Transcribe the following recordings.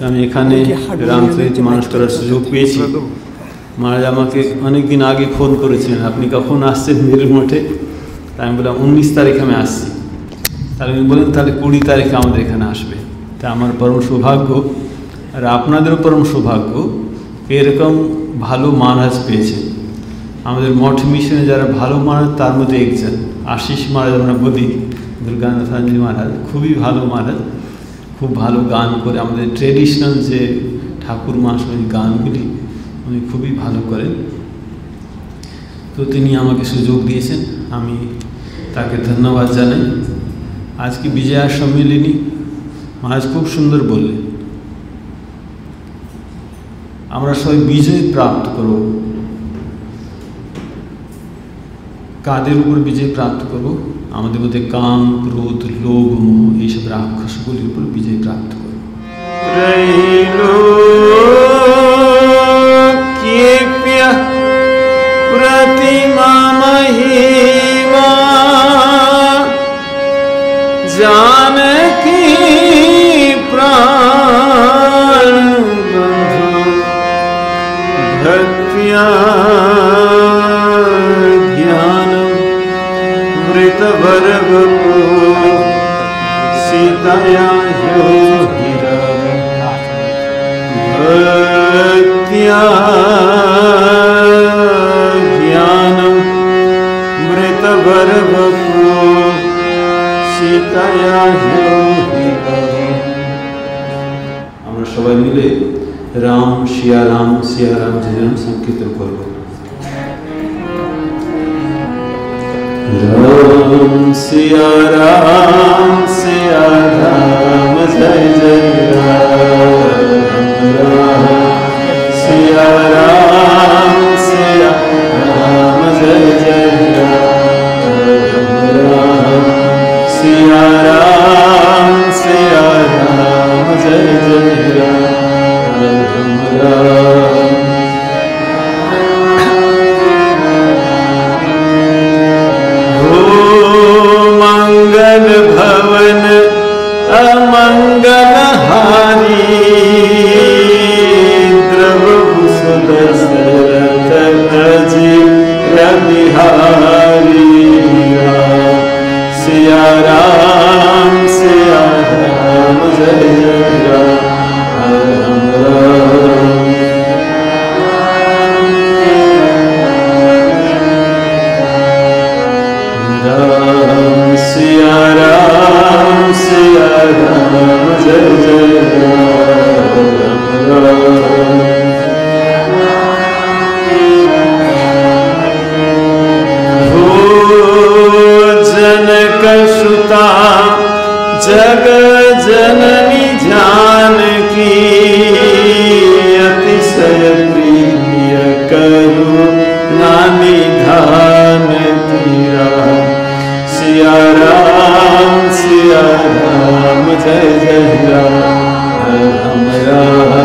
আমি এখানে রামচরিত মানস করার সুযোগ পেয়েছি। মহারাজ আমাকে অনেক দিন আগে ফোন করেছিলেন, আপনি কখন আসছেন মেরুর মঠে? তাই আমি বললাম 19 তারিখ আমি আসছি। তাহলে উনি বলেন তাহলে 20 তারিখে আমাদের এখানে আসবে। তা আমার পরম সৌভাগ্য, আর আপনাদেরও পরম সৌভাগ্য এরকম ভালো মহারাজ পেয়েছে। আমাদের মঠ মিশনে যারা ভালো মহারাজ তার মধ্যে একজন আশিস মহারাজ, আমরা বলি দুর্গানাথানজি মহারাজ, খুবই ভালো মহারাজ, খুব ভালো গান করে। আমাদের ট্রেডিশনাল যে ঠাকুর মহাশয়ের গানগুলি উনি খুবই ভালো করেন। তো তিনি আমাকে সুযোগ দিয়েছেন, আমি তাকে ধন্যবাদ জানাই। আজকে বিজয়া সম্মিলনী মহারাজ খুব সুন্দর বললেন, আমরা সবাই বিজয় প্রাপ্ত করব। কাদের উপর বিজয় প্রাপ্ত করব? আমাদের মধ্যে কাম, ক্রোধ, লোভ, মোহ এইসব রাক্ষসগুলির উপর বিজয় প্রাপ্ত করব। प्रतिमा महिमा जानकी प्राण बंधु भक्त्या ध्यान मृत भरभको सीताया हीरा भक्त्या আমরা সবাই মিলে রাম সিয়া রাম সিয়া রাম যেন সংকীর্তন করব। রাম সিয়া রাম জয় জয় রাম, রাম সিয়া রাম জয় জয় রাম, सिया राम जय जय राम राम। हो मंगल भवन अमंगल हारी, द्रव सुदशरथ अजि रविहारी। सिया राम जय जय राम राम। राम सिया राम जय जय राम राम। जनकसुता जग जननी जानकी, अतिशय प्रिय करुणा निधान तीरा। सिया राम जय जय राम राम।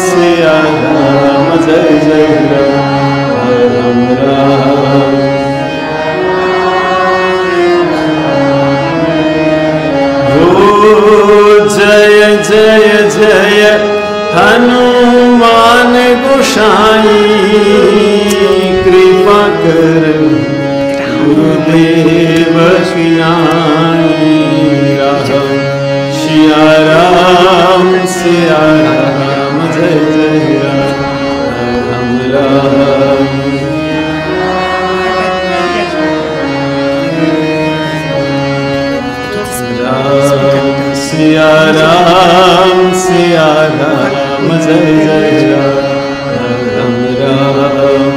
सिया राम जय जय राम राम। हो जय जय जय हनुमान गोसाई, कृपा कर गुरुदेव की नाई। सिया राम जय जय राम राम। सिया राम जय जय राम राम।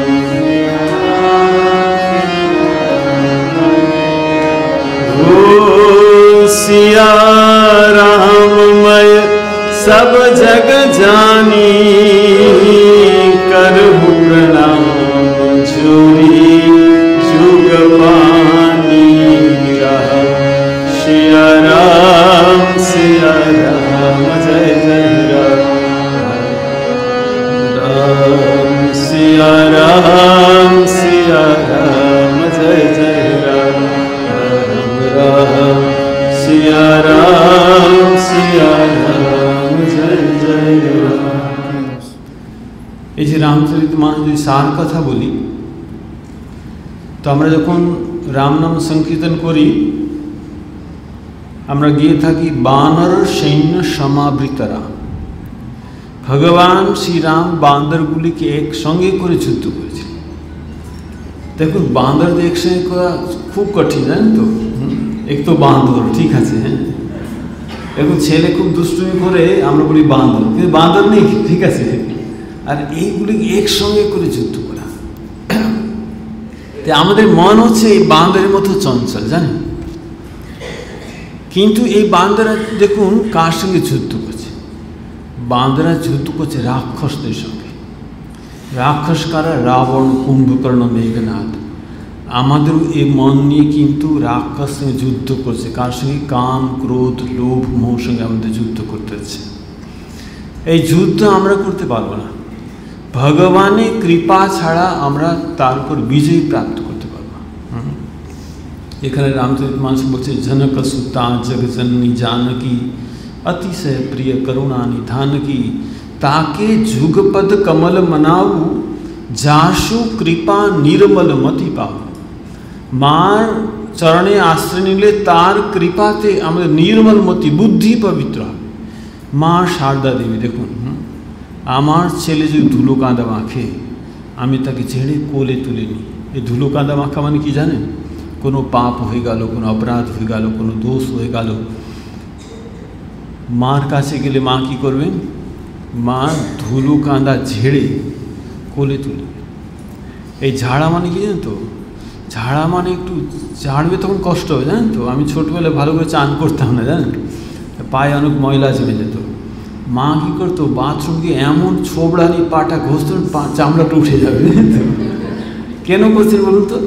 हो सिया राममय सब जग जानी, करहु प्रणाम जोरी जुग पानी। सिया राम जय जय राम राम। सिया राम এই যে রামচরিতমানস যদি সার কথা বলি, তো আমরা যখন রাম নাম সংকীর্তন করি, আমরা গিয়ে থাকি বানর সৈন্য সমাবৃতরা। ভগবান শ্রীরাম বান্দরগুলিকে একসঙ্গে করে যুদ্ধ করেছিল। দেখুন, বান্দরদের একসঙ্গে করা খুব কঠিন, জানেন তো। এক তো বান্দর, ঠিক আছে, হ্যাঁ, এখন ছেলে খুব দুষ্টুমি করে আমরা বলি বান্দর, কিন্তু বান্দর নেই, ঠিক আছে। আর এইগুলি একসঙ্গে করে যুদ্ধ করা, আমাদের মন হচ্ছে এই বান্দরের মতো চঞ্চল, জানেন। কিন্তু এই বান্দরা দেখুন কার সঙ্গে যুদ্ধ করছে, বান্দরা যুদ্ধ করছে রাক্ষসদের সঙ্গে। রাক্ষস কারা? রাবণ, কুম্ভকর্ণ, মেঘনাদ। আমাদেরও এই মন নিয়ে কিন্তু রাক্ষস সঙ্গে যুদ্ধ করছে। কার সঙ্গে? কাম, ক্রোধ, লোভ, মোহ সঙ্গে আমাদের যুদ্ধ করতে হচ্ছে। এই যুদ্ধ আমরা করতে পারবো না, ভগবানের কৃপা ছাড়া আমরা তার উপর বিজয় প্রাপ্ত করতে পারবো না। এখানে রামচরিতমানস বলছে, জনক সুতা জগজননী জানকী अतिशय प्रिय करुणा निधान की, ताके जुगपद कमल मनाऊ, जाशु कृपा निर्मल मति पाऊ। मार चरणे आश्रय निले तार कृपाते आमादेर निर्मल मति, बुद्धि पवित्र। मा शारदा देवी देखुन, आमार छेले जो धुलो काँदा माखे, आमी ताके झेड़े कोले तुले नी। ये धुलो काँदा माखा माने कि जानेन? कोनो पाप हये गेल, कोनो अपराध हये गेल, कोनो दोष हये गेल, मार काছে গেলে মা কি করবেন? মা ধুলো কাঁদা ঝেড়ে কোলে তুলবে। এই ঝাড়া মানে কি জানেন তো? ঝাড়া মানে একটু ঝাড়বে তখন কষ্ট হবে, জানেন তো। আমি ছোটবেলায় ভালো করে চান করতাম না, জানেন, পায়ে অনেক ময়লা জমে যেত। মা কী করতো? বাথরুম গিয়ে এমন ছোবড়ানি পাটা ঘষত, চামড়াটা উঠে যাবে। কেন করছেন বলুন তো?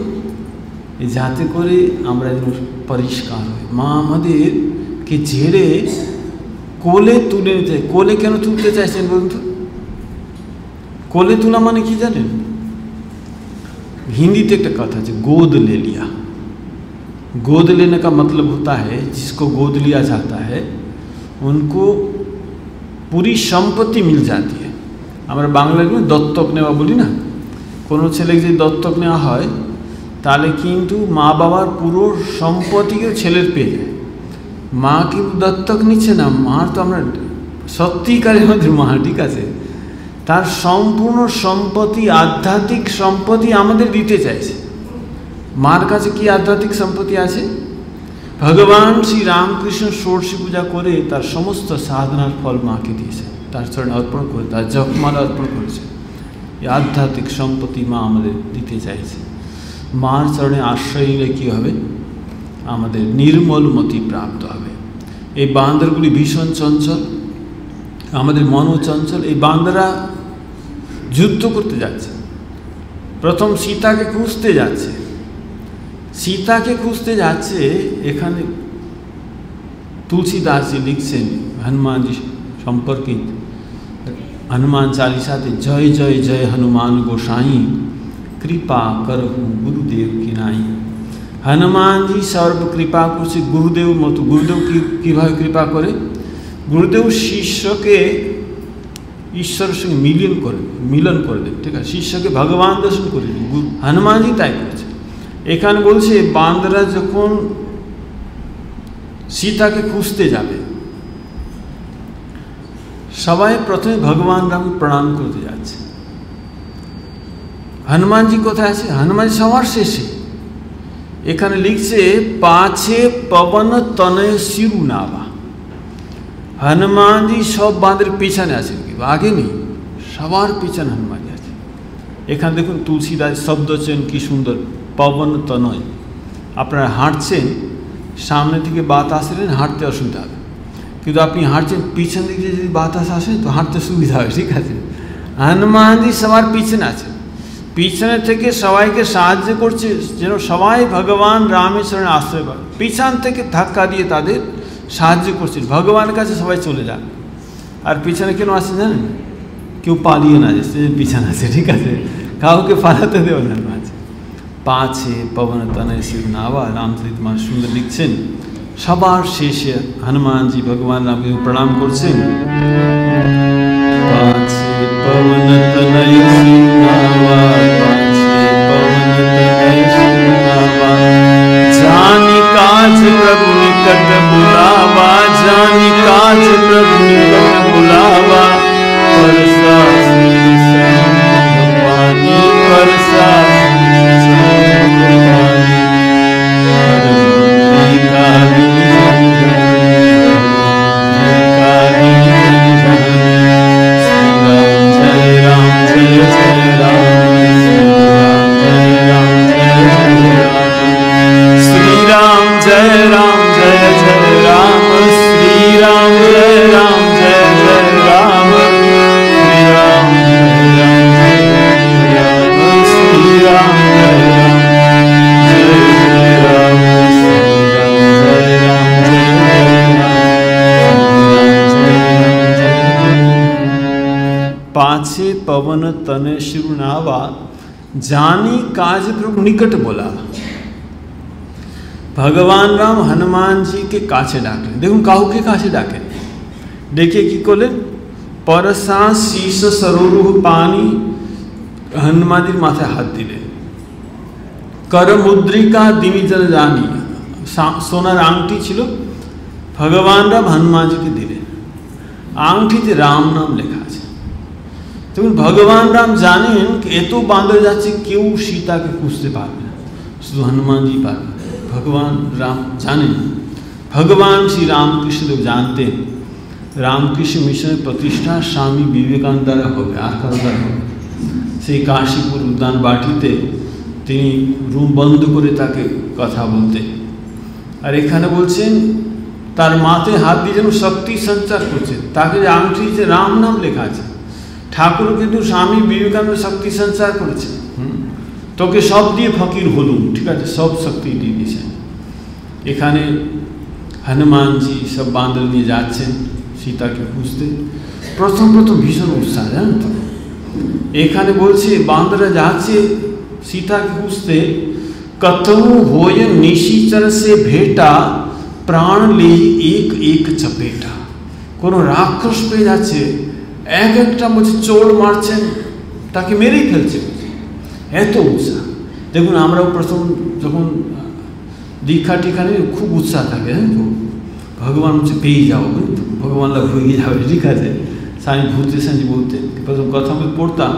এই যাতে করে আমরা যেন পরিষ্কার হই। মা আমাদেরকে ঝেড়ে কোলে তুলে নিতে। কোলে কেন তুলতে চাইছেন বলুন তো? कोले तुला माने की जाने? हिंदी तो एक कथा है, गोद ले लिया। गोद लेने का मतलब होता है जिसको गोद लिया जाता है उनको पूरी सम्पत्ति मिल जाती है। हमारे बांग्ला में दत्तक नेওয়া বলি না, কোনো ছেলেকে যদি দত্তক নেওয়া হয় তাহলে কিন্তু মা বাবার পুরো সম্পত্তিকে ছেলের পেয়ে যায়। মা কিন্তু দত্তক নিচ্ছে না, মার তো আমরা সত্যিকারের আমাদের মা, ঠিক আছে, তার সম্পূর্ণ সম্পত্তি আধ্যাত্মিক সম্পত্তি আমাদের দিতে চাইছে। মার কাছে কি আধ্যাত্মিক সম্পত্তি আছে? ভগবান শ্রী রামকৃষ্ণ ষোড়শী পূজা করে তার সমস্ত সাধনার ফল মাকে দিয়েছে, তার চরণে অর্পণ করে তার জপমালা অর্পণ করেছে। এই আধ্যাত্মিক সম্পত্তি মা আমাদের দিতে চাইছে। মার চরণে আশ্রয় নিলে কী হবে? আমাদের নির্মল মতি প্রাপ্ত হবে। এই বান্দরগুলি ভীষণ চঞ্চল, আমাদের মনও চঞ্চল। এই বান্দরা যুদ্ধ করতে যাচ্ছে, প্রথম সীতাকে খুঁজতে যাচ্ছে। সীতাকে খুঁজতে যাচ্ছে, এখানে তুলসীদাসজি লিখছেন হনুমানজি সম্পর্কিত हनुमान चालीसाते जय जय जय हनुमान गोसाई कृपा करहु गुरुदेव की नाई। हनुमान जी सर्व कृपा करছে गुरुदेव मतो। गुरुदेव কিভাবে কৃপা করে? गुरुदेव শিষ্যকে ঈশ্বরের সঙ্গে মিলন করে দেন, ঠিক আছে, শিষ্যকে ভগবান দর্শন করে দেন। হনুমানজি তাই করেছে। এখানে বলছে বান্দরা যখন সীতাকে খুঁজতে যাবে, সবাই প্রথমে ভগবান রাম প্রণাম করতে যাচ্ছে। হনুমানজি কোথায় আছে? হনুমানজি সবার শেষে। এখানে লিখছে পাছে পবন তনয় শিরু নাবা। হনুমানজি সব বাঁধের পিছনে আছেন, কিন্তু আগে নেই, সবার পিছনে হনুমানজি আছে। এখানে দেখুন তুলসীদাস শব্দ চেন কি সুন্দর, পবন তনয়। আপনারা হাঁটছেন, সামনে থেকে বাতাস আসলেন, হাঁটতে অসুবিধা হবে, কিন্তু আপনি হাঁটছেন পিছন দিকে যদি বাতাস আসে তো হাঁটতে সুবিধা হয়, ঠিক আছে। হনুমানজি সবার পিছনে আছে, পিছনে থেকে সবাইকে সাহায্য করছে যেন সবাই ভগবান রামের চরণে আশ্রয় পায়। পিছন থেকে ধাক্কা দিয়ে তাদের সাহায্য করছেন, ভগবানের কাছে সবাই চলে যান। আর পিছনে কেন আসে জানেন? কেউ পালিয়ে না যাচ্ছে, পিছনে আছে, ঠিক আছে, কাউকে পালাতে দেওয়া না আছে। পাছে পবন তনয় শিরু নাবা। রামচরিতমানস সুন্দর লিখছেন, সবার শেষে হনুমানজি ভগবান রামকে প্রণাম করছেন। पाछे पवन तनय सिंहावा, पाछे पवन तनय सिंहावा, जानी काज प्रभु निकट बुलावा, जानी काज प्रभु निकट बुलावा, परसा श्री पानी, परसा पाछे पवन तने शिरुनावा, जानी काज प्रभु निकट बोला। भगवान राम हनुमान जी के काछे डाकलें। देखুন কাউকে কাছে ডাকেন, ডেকে কি করলেন? পরশা শীষ সরোরুহ পানি, হনুমানজির মাথায় হাত দিলেন। কর মুদ্রিকা দিমিজল জানি, সোনার আংটি ছিল, ভগবান রাম হনুমানজিকে দিলেন। আংটিতে রাম নাম লেখা আছে। তখন ভগবান রাম জানেন এত বাঁদর যাচ্ছে, কেউ সীতাকে খুঁজতে পারবে না, শুধু হনুমানজি পারবে। ভগবান রাম জানেন, ভগবান শ্রী রামকৃষ্ণদেব জানতেন রামকৃষ্ণ মিশনের প্রতিষ্ঠা স্বামী বিবেকানন্দ দ্বারা হবে, আর কারো দ্বারা হবে। সেই কাশীপুর উদ্যান বাটিতে তিনি রুম বন্ধ করে তাকে কথা বলতেন। আর এখানে বলছেন তার মাথায় হাত দিয়ে যেন শক্তি সঞ্চার করছেন। তাকে যে আংটি যে রাম নাম লেখা আছে, ঠাকুর কিন্তু স্বামী বিবেকানন্দ শক্তি সঞ্চার করেছে। তোকে সব দিয়ে ফকির হলুম, ঠিক আছে, সব শক্তি দিয়ে দিয়েছেন। এখানে হনুমানজি সব বাঁদর নিয়ে যাচ্ছেন সীতাকে খুঁজতে। প্রথম ভীষণ উৎসাহ, জানেন তো। এখানে বলছে বাঁদরা যাচ্ছে সীতাকে খুঁজতে। कतहु होय निशिचर से भेटा, प्राण ले एक एक चपेटा। কোনো রাক্ষস পেয়ে যাচ্ছে, এক একটা বলছে চোর মারছেন, তাকে মেরেই ফেলছে, এত উৎসাহ। দেখুন আমরাও প্রথম যখন দীক্ষা টিকা নিয়ে খুব উৎসাহ থাকে, হ্যাঁ তো ভগবান হচ্ছে পেয়ে যাও, কিন্তু ভগবান লাভ হয়ে যাবে, ঠিক আছে। স্বামী ভূতেশানজি বলতেন, প্রথম কথা আমি পড়তাম,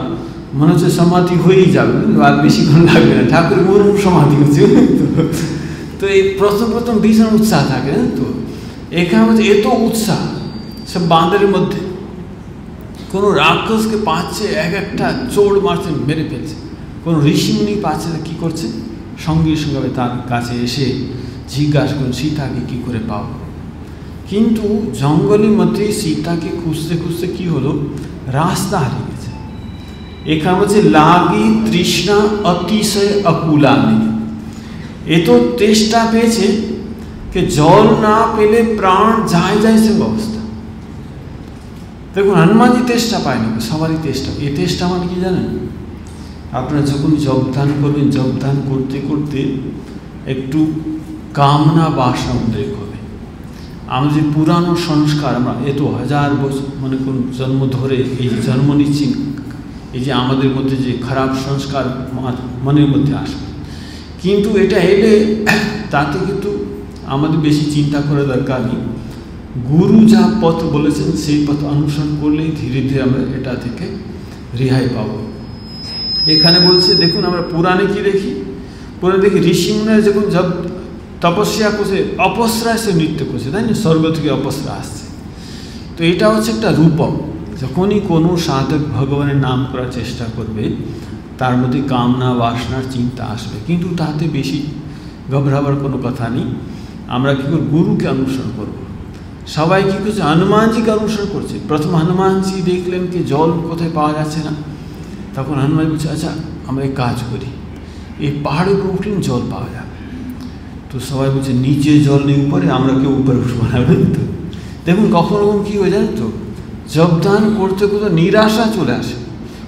মনে হচ্ছে সমাধি হয়েই যাবে, আর বেশিক্ষণ লাগবে না, ঠাকুর মরুম সমাধি হচ্ছে। তো এই প্রথম ভীষণ উৎসাহ থাকে, তো এখানে হচ্ছে এত উৎসাহ সব বাঁদরের মধ্যে। কোনো রাক্ষসকে পাচ্ছে, এক একটা চোর মারছেন, মেরে ফেলছে। কোনো ঋষিমুনি পাচ্ছে না, কী করছে? সঙ্গে সঙ্গে তার কাছে এসে জিজ্ঞাসা করুন সীতাকে কী করে পাও। কিন্তু জঙ্গলের মধ্যে সীতাকে খুঁজতে খুঁজতে কি হলো, রাস্তা হারিয়ে গেছে। এখানে হচ্ছে লাগি তৃষ্ণা অতিশয় অকুলানি। এ তো তেষ্টা পেয়েছে যে জল না পেলে প্রাণ যায় সে অবস্থা। দেখুন হনুমানজি তেষ্টা পায়নি, সবারই তেষ্টা। এ তেষ্টা মানে কি জানেন? আপনারা যখন জপদান করবেন, জপদান করতে করতে একটু কামনা বাসনা উদ্রেক হবে। আমাদের যে পুরানো সংস্কার, আমরা এত হাজার বছর মানে কোন জন্ম ধরে এই জন্ম নিচ্ছি, এই যে আমাদের মধ্যে যে খারাপ সংস্কার মনের মধ্যে আসবে, কিন্তু এটা এলে তাতে কিন্তু আমাদের বেশি চিন্তা করা দরকার নেই। গুরু যা পথ বলেছেন সেই পথ অনুসরণ করলেই ধীরে ধীরে আমরা এটা থেকে রেহাই পাব। এখানে বলছে দেখুন, আমরা পুরাণে কি দেখি? পুরাণে দেখি ঋষিমুনিরা যখন তপস্যা করছে, অপসরা সে নৃত্য করছে, তাই না? স্বর্গ থেকে অপসরা আসছে। তো এটা হচ্ছে একটা রূপক। যখনই কোনো সাধক ভগবানের নাম করার চেষ্টা করবে, তার মধ্যে কামনা বাসনার চিন্তা আসবে, কিন্তু তাতে বেশি ঘবরাবার কোনো কথা নেই। আমরা কী করব? গুরুকে অনুসরণ করব। সবাই কী করছে? হনুমানজিকে অনুসরণ করছে। প্রথম হনুমানজি দেখলেন কি জল কোথায় পাওয়া যাচ্ছে না, তখন হনুমান বলছে আচ্ছা আমরা এক কাজ করি, এই পাহাড়ের উপর উঠলেন জল পাওয়া যাবে। তো সবাই বলছে নিচে জল নেই উপরে, আমরা কেউ উপরে উঠবো না। তো দেখুন কখনো কখন কী হয়ে যায় তো, জপদান করতে করতে নিরাশা চলে আসে,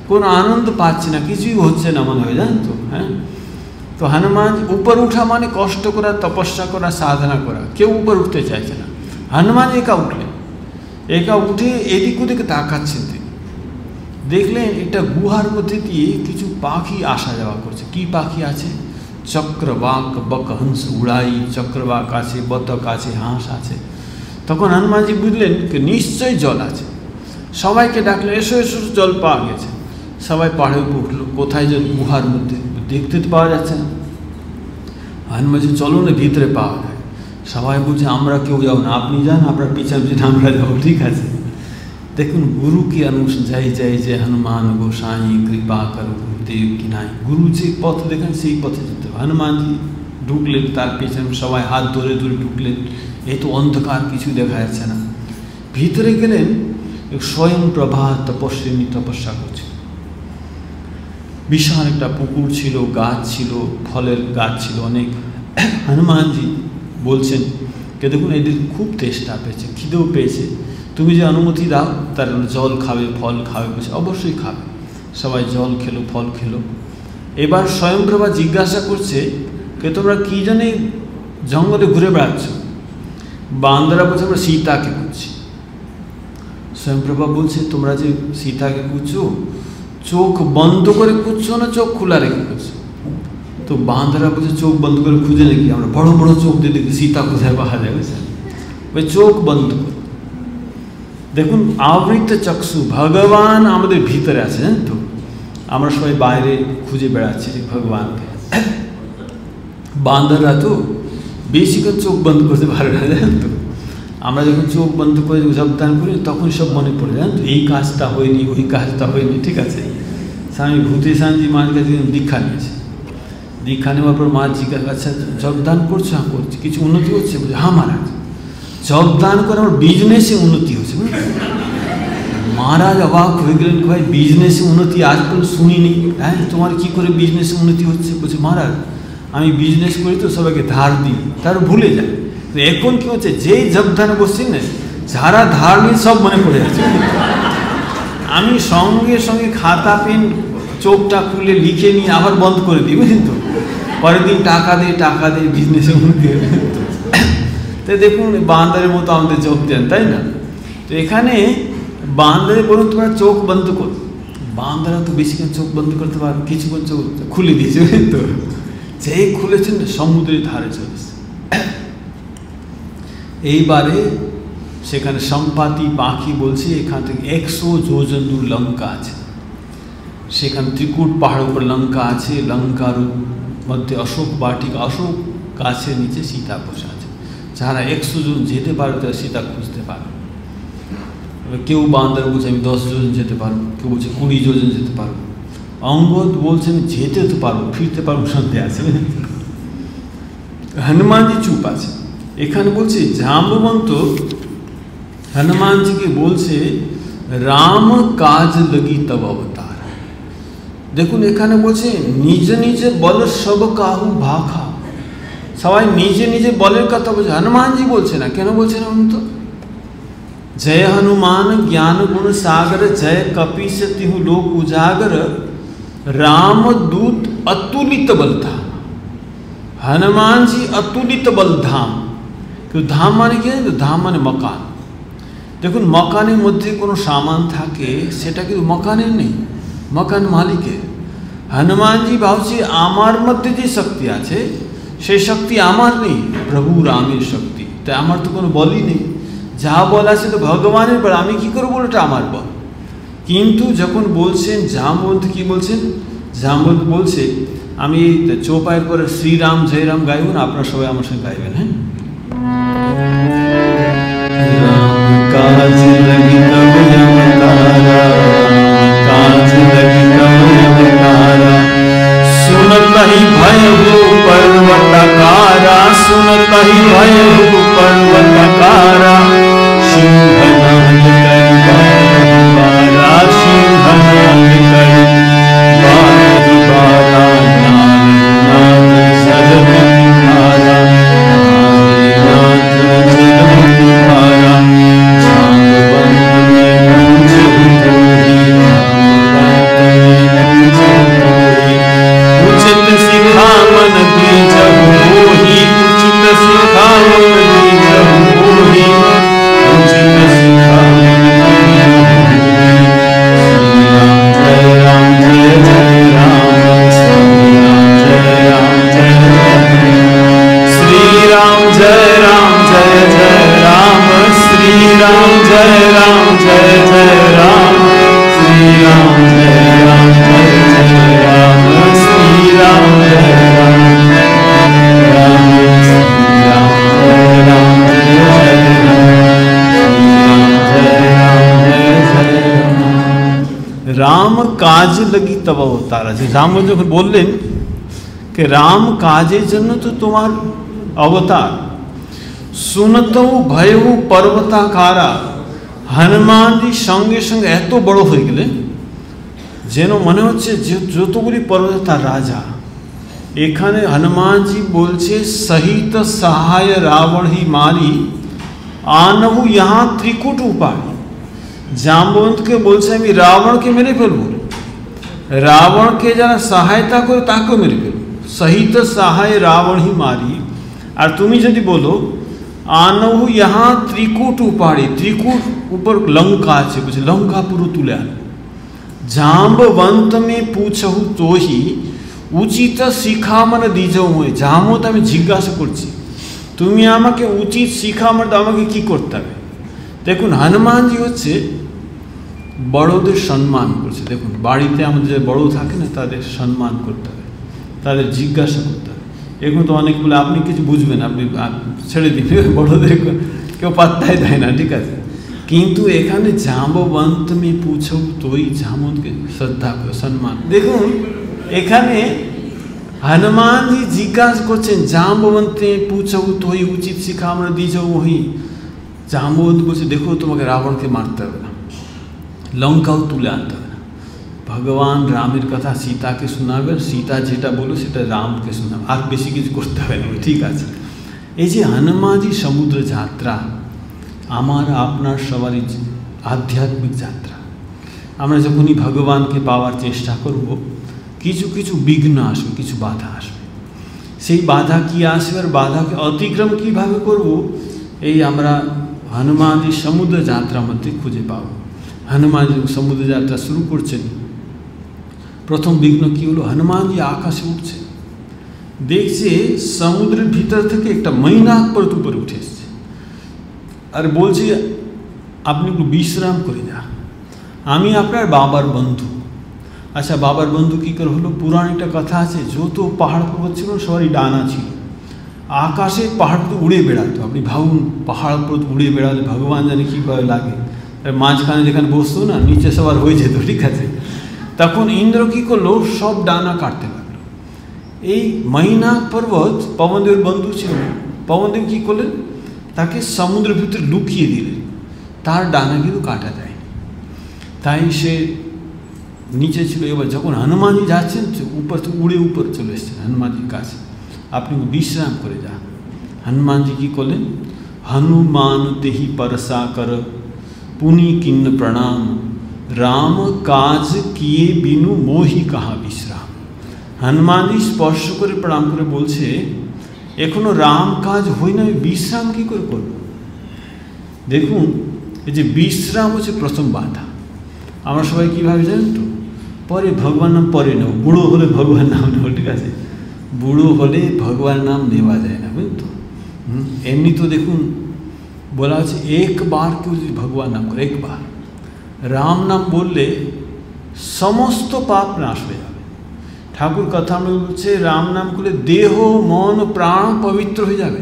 কোনো আনন্দ পাচ্ছে না, কিছুই হচ্ছে না মনে হয়, জানেন তো। হ্যাঁ, তো হনুমান উপর উঠা মানে কষ্ট করা, তপস্যা করা, সাধনা করা। কেউ উপর উঠতে চাইছে না। হনুমান একা উঠলেন, একা উঠে এদিক ওদিকে তাকাচ্ছেন তিনি। দেখলেন একটা গুহার মধ্যে দিয়ে কিছু পাখি আসা যাওয়া করছে। কি পাখি আছে? চক্রবাক, বকহংস, উড়াই, চক্রবাক আছে, বতক আছে, হাঁস আছে। তখন হনুমানজি বুঝলেন যে নিশ্চয়ই জল আছে। সবাইকে ডাকলেন, এসো এসো, জল পাওয়া গেছে। সবাই পাহাড়ে উঠলো। কোথায় জল? গুহার মধ্যে। দেখতে তো পাওয়া যাচ্ছে না। হনুমানজি চলো না, ভিতরে পাওয়া যায়। সবাই বলছে আমরা কেউ যাবো না, আপনি যান, আপনার পিছনে পিছনে আমরা যাবো। ঠিক আছে। দেখুন গুরু কি অনুযায়ী জয় জয় হনুমান গোসাই কৃপা করো গুরুদেব কি নাই। গুরু যে পথ দেখেন সেই পথে যেতে হবে। হনুমানজি ঢুকলেন, তার পেছনে সবাই হাত ধরে ধরে ঢুকলেন। এই তো অন্ধকার, কিছু দেখা যাচ্ছে না। ভিতরে গেলেন, স্বয়ং প্রভা তপস্বিনী তপস্যা করছে। বিশাল একটা পুকুর ছিল, গাছ ছিল, ফলের গাছ ছিল অনেক। হনুমানজি বলছেন কে দেখুন এদের খুব তেষ্টা পেয়েছে, খিদেও পেয়েছে, তুমি যে অনুমতি দাও তার জল খাবে, ফল খাবে। বলছে অবশ্যই খাবে। সবাই জল খেলো, ফল খেলো। এবার স্বয়ংপ্রভা জিজ্ঞাসা করছে কে তোমরা কী জানে জঙ্গলে ঘুরে বেড়াচ্ছ? বান্দরা বলছে আমরা সীতাকে খুঁজছি। স্বয়ংপ্রভা বলছে তোমরা যে সীতাকে খুঁজছো, চোখ বন্ধ করে খুঁজছো না চোখ খোলা রেখে খুঁজছো? তো বান্দরা বলছে চোখ বন্ধ করে খুঁজে নাকি, আমরা বড় বড় চোখ দিয়ে দেখি সীতা কোথায় পাওয়া যায়। ওই চোখ বন্ধ করে দেখুন, আবৃত চক্ষু, ভগবান আমাদের ভিতরে আছে। জানেন তো, আমরা সবাই বাইরে খুঁজে বেড়াচ্ছি যে ভগবানকে। বান্দররা তো বেশিক্ষণ চোখ বন্ধ করতে পারে না। জানেন তো, আমরা যখন চোখ বন্ধ করে জপদান করি তখন সব মনে পড়ে। জানেন তো, এই কাজটা হয়নি, ওই কাজটা হয়নি। ঠিক আছে। স্বামী ভূতেশানজি মার কাছে দীক্ষা নিয়েছে। দীক্ষা নেওয়ার পর মা জিজ্ঞাসা, আচ্ছা জপদান করছো? হ্যাঁ করছি। কিছু উন্নতি হচ্ছে? বলছে হ্যাঁ মহারাজ, জপদান করে আমার বিজনেসে উন্নতি হচ্ছে। মহারাজ অবাক হয়ে গেলেন, ভাই বিজনেসে উন্নতি আজ পর্যন্ত শুনিনি। হ্যাঁ তোমার কী করে বিজনেসে উন্নতি হচ্ছে? বলছে মহারাজ আমি বিজনেস করি তো সবাইকে ধার দিই, তার ভুলে যায়। এখন কি হচ্ছে, যেই জপদানে বসছি না, যারা ধার নিয়ে সব মনে পড়ে যাচ্ছে। আমি সঙ্গে সঙ্গে খাতা পেন চোখটা খুলে লিখে নিয়ে আবার বন্ধ করে দিই, বুঝলেন তো। পরের দিন টাকা দিয়ে বিজনেসে উন্নতি হবে। তো দেখুন বান্দরের মতো আমাদের চোখ দেন, তাই না? তো এখানে বান্দরে বলুন তোমরা চোখ বন্ধ করো। বান্দরা তো বেশিক্ষণ চোখ বন্ধ করতে পারে, কিছুক্ষণ চোখ খুলে দিয়েছে। তো যেই খুলেছেন সমুদ্রের ধারে চলেছে। এইবারে সেখানে সম্পাতি পাখি বলছে এখান থেকে 100 যোজন দূর লঙ্কা আছে। সেখানে ত্রিকুট পাহাড়ের উপর লঙ্কা আছে। লঙ্কার মধ্যে অশোক বাটিকা, অশোক গাছের নিচে সীতা বসে আছে। যারা 100 জন যেতে পারে তারা সীতা খুঁজতে পারে। কেউ বান্দর বলছে আমি 10 যোজন যেতে পারবো, কেউ বলছে 20 যোজন যেতে পারবো। অঙ্গদ বলছে আমি যেতে তো পারবো, ফিরতে পারবো, সন্দেহ আছে। হনুমানজি চুপ আছে। এখানে বলছে জাম্ববন্ত হনুমানজিকে বলছে রাম কাজ লাগি তব অবতার। দেখুন এখানে বলছে নিজে নিজে বল সব কাহু ভাখা। সবাই নিজে নিজে বলের কথা বলছে, হনুমানজি বলছে না। কেন বলছে না বলুন তো? जय हनुमान ज्ञान गुण सागर, जय कपीस तिहु लोक उजागर, रामदूत अतुलित बलधाम। हनुमान जी अतुलित बलधाम। क्यों धाम माने क्या? धाम माने मकान। দেখুন মকানের মধ্যে কোনো সামান থাকে সেটা কিন্তু মকানের নেই, মকান মালিকের। হনুমানজি ভাবছে আমার মধ্যে যে শক্তি আছে সেই শক্তি আমার নেই, প্রভু রামের শক্তি। তাই আমার তো কোনো বলই নেই, যা বল আছে তো ভগবানের বল, আমি কী করে বলটা আমার বল। কিন্তু যখন বলছেন জাম্ববন্ত কি বলছেন? জাম্ববন্ত বলছে আমি চৌপায়ের পরে শ্রীরাম জয় রাম গাইব না, আপনারা সবাই আমার সঙ্গে গাইবেন। হ্যাঁ, কাজ লাগি তব অবতারা, কাজ লাগি তব অবতারা, सुनत ही भय हो पर्वतकारा, सुनत ही भय हो पर्वतकारा, सिंहनाद करि बारंबारा, सिंहनाद करि बारंबारा, नाद नाद सजन निहारा, नाद রাম কাজ লাগি তব অবতার আছে। রাম যখন বললেন कि राम काजेर जन्य तो तुम्हार अवतार, सुनतौ भयहु पर्वताकारा। हनुमान जी संगे संगे एत बड़ हो गेलेन जेन मने होच्छे যতগুলি पर्वत तार राजा। एखाने हनुमान जी बोलछे सहित सहाय रावण ही मारी, आनहु यहाँ त्रिकूट उपाड़ी। जाम्बवंत के बोलछे आमि रावण के मेरे फेलबो, रावण के जारा सहायता करे ताके मेरे फेलबो। सहित सहाय रावण ही मारी। और तुम्हें यदि बोलो आनहु यहाँ त्रिकूट उपाड़ी, त्रिकूट ऊपर लंका है, बुझे लंका पुरो तुले आनो। जाम्बवंत में पूछहु तो ही उचित शिखा मन दीजौ मोय। जाम्बवंत आमि जिज्ञासा करछि तुमि आमाके उचित शिखा मन दाओ, आमाके कि करते हबे। देखुन हनुमान जी होच्छे बड़ोदेर सम्मान करছে। দেখুন বাড়িতে আমাদের যে বড় থাকে না তাদের সম্মান করতে হবে, তাদের জিজ্ঞাসা করতে হবে। এখন তো অনেক বলে আপনি কিছু বুঝবেন, আপনি ছেড়ে দিবে, বড়দের কেউ পাত্তাই দেয় না, ঠিক আছে। কিন্তু এখানে জাম্ববন্ত মে পুছো তোই জামনকে শ্রদ্ধা করে সম্মান। দেখুন এখানে হনুমানজি জিজ্ঞাসা করছেন জাম্ববন্তে পুছো তোই উচিত শিক্ষা আমরা দিয়েছ ওই। জাম্ববন্ত বলছে দেখো তোমাকে রাবণকে মারতে হবে না, লঙ্কাও তুলে আনতে হবে না, भगवान रामेर कथा सीता के शोनाबेन, सीता जेटा बोलो सेटा राम के शोनाबेन, आर बेशी किछु करते हबे ना, ठीक आछे। এই যে হনুমানজি সমুদ্র যাত্রা আমার আপনার সবারই আধ্যাত্মিক যাত্রা। আমরা যখনই ভগবানকে পাওয়ার চেষ্টা করব কিছু কিছু বিঘ্ন আসবে, কিছু বাধা আসবে। সেই বাধা কি আসবে আর বাধাকে অতিক্রম কিভাবে করব এই আমরা হনুমানজি সমুদ্র যাত্রার মধ্যে খুঁজে পাব। হনুমানজি সমুদ্র যাত্রা শুরু করছেন, প্রথম বিঘ্ন কি হলো, হনুমানজি আকাশে উঠছে, দেখছে সমুদ্রের ভিতর থেকে একটা মৈনাক পর্বত উপরে উঠে এসছে আর বলছে আপনি একটু বিশ্রাম করে যান, আমি আপনার বাবার বন্ধু। আচ্ছা বাবার বন্ধু কী করে হলো, পুরাণ একটা কথা আছে যত পাহাড় পর্বত ছিল সবারই ডানা ছিল, আকাশে পাহাড় তো উড়ে বেড়াতো। আপনি ভাবুন পাহাড় পর্বত উড়ে বেড়ালে ভগবান জানে কীভাবে লাগে, মাঝখানে যেখানে বসতো না নিচে সবার হয়ে যেত, ঠিক আছে। তখন ইন্দ্র কী করলো, সব ডানা কাটতে লাগলো। এই মৈনাক পর্বত পবনদেবের বন্ধু ছিল, পবনদেব কী করলেন তাকে সমুদ্রের ভিতরে লুকিয়ে দিলেন, তার ডানা কিন্তু কাটা যায়। তাই সে নিচে ছিল। এবার যখন হনুমানজি যাচ্ছেন উপর থেকে উড়ে উপর চলে এসছেন হনুমানজির কাছে, আপনি বিশ্রাম করে যান। হনুমানজি কী করলেন, হনুমান দেহি পরসা কর পুনি কিন্ন প্রণাম, রাম কাজ কিয়ে বিনু মোহি কাহা বিশ্রাম। হনুমানজি স্পর্শ করে প্রণাম করে বলছে এখনো রাম কাজ হই না, আমি বিশ্রাম কী করে করব। দেখুন এই যে বিশ্রাম হচ্ছে প্রথম বাধা। আমরা সবাই কীভাবে জানেন তো, পরে ভগবান নাম পরে নেব, বুড়ো হলে ভগবান নাম নেব, ঠিক আছে। বুড়ো হলে ভগবান নাম নেওয়া যায় না, বুঝলেন তো। এমনি তো দেখুন বলা হচ্ছে একবার কেউ যদি ভগবান নাম করে, একবার রাম নাম বললে সমস্ত পাপ নাশ হয়ে যাবে। ঠাকুর কথা আমরা বলছে রাম নাম করলে দেহ মন প্রাণ পবিত্র হয়ে যাবে।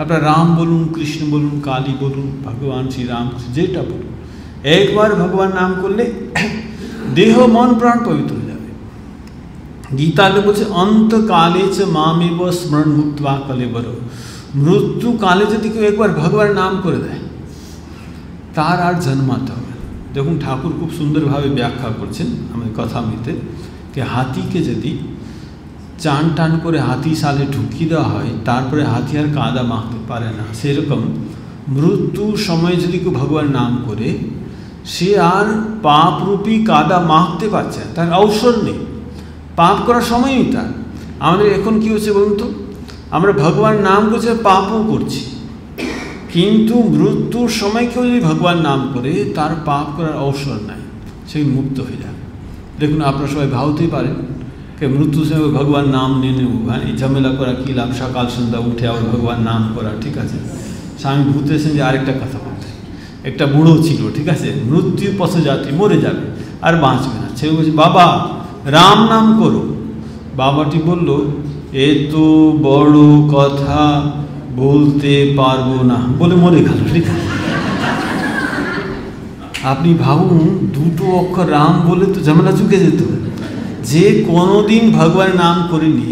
আপনার রাম বলুন, কৃষ্ণ বলুন, কালী বলুন, ভগবান শ্রীরাম যেটা বলুন, একবার ভগবান নাম করলে দেহ মন প্রাণ পবিত্র হয়ে যাবে। গীতাতে বলছে অন্তকালে চ মামেব স্মরণ মুক্তা কলেবর, মৃত্যু কালে যদি কেউ একবার ভগবান নাম করে দেয় তার আর জন্মাতে হবে। দেখুন ঠাকুর খুব সুন্দরভাবে ব্যাখ্যা করছেন আমাদের কথা মতে, যে হাতিকে যদি চান টান করে হাতি সালে ঢুকিয়ে দেওয়া হয় তারপরে হাতি আর কাদা মাখতে পারে না, সেরকম মৃত্যুর সময় যদি কেউ ভগবান নাম করে সে আর পাপরূপী কাদা মাখতে পারছে না, তার অবসর নেই, পাপ করার সময়ই তার। আমাদের এখন কী হচ্ছে বলুন তো, আমরা ভগবান নাম করছি পাপও করছি, কিন্তু মৃত্যুর সময় কেউ যদি ভগবান নাম করে তার পাপ করার অবসর নাই, সে মুক্ত হয়ে যাবে। দেখুন আপনারা সবাই ভাবতেই পারেন যে মৃত্যুর সময় ভগবান নাম নিয়ে নেব, হ্যাঁ এই ঝামেলা করা কী লাভ, সকাল সন্ধ্যা উঠে আবার ভগবান নাম করা, ঠিক আছে। স্বামী ভূতেছেন যে আরেকটা কথা বলতে, একটা বুড়ো ছিল, ঠিক আছে, মৃত্যু পথযাত্রী, মরে যাবে আর বাঁচবে না। ছেলে বলছে বাবা রাম নাম করো। বাবাটি বলল এত বড় কথা বলতে পারবো না বলে মরে গেল, ঠিক আছে। আপনি ভাবুন, দুটো অক্ষর রাম বলে তো ঝামেলা চুকে যেত। যে কোনোদিন ভগবানের নাম করেনি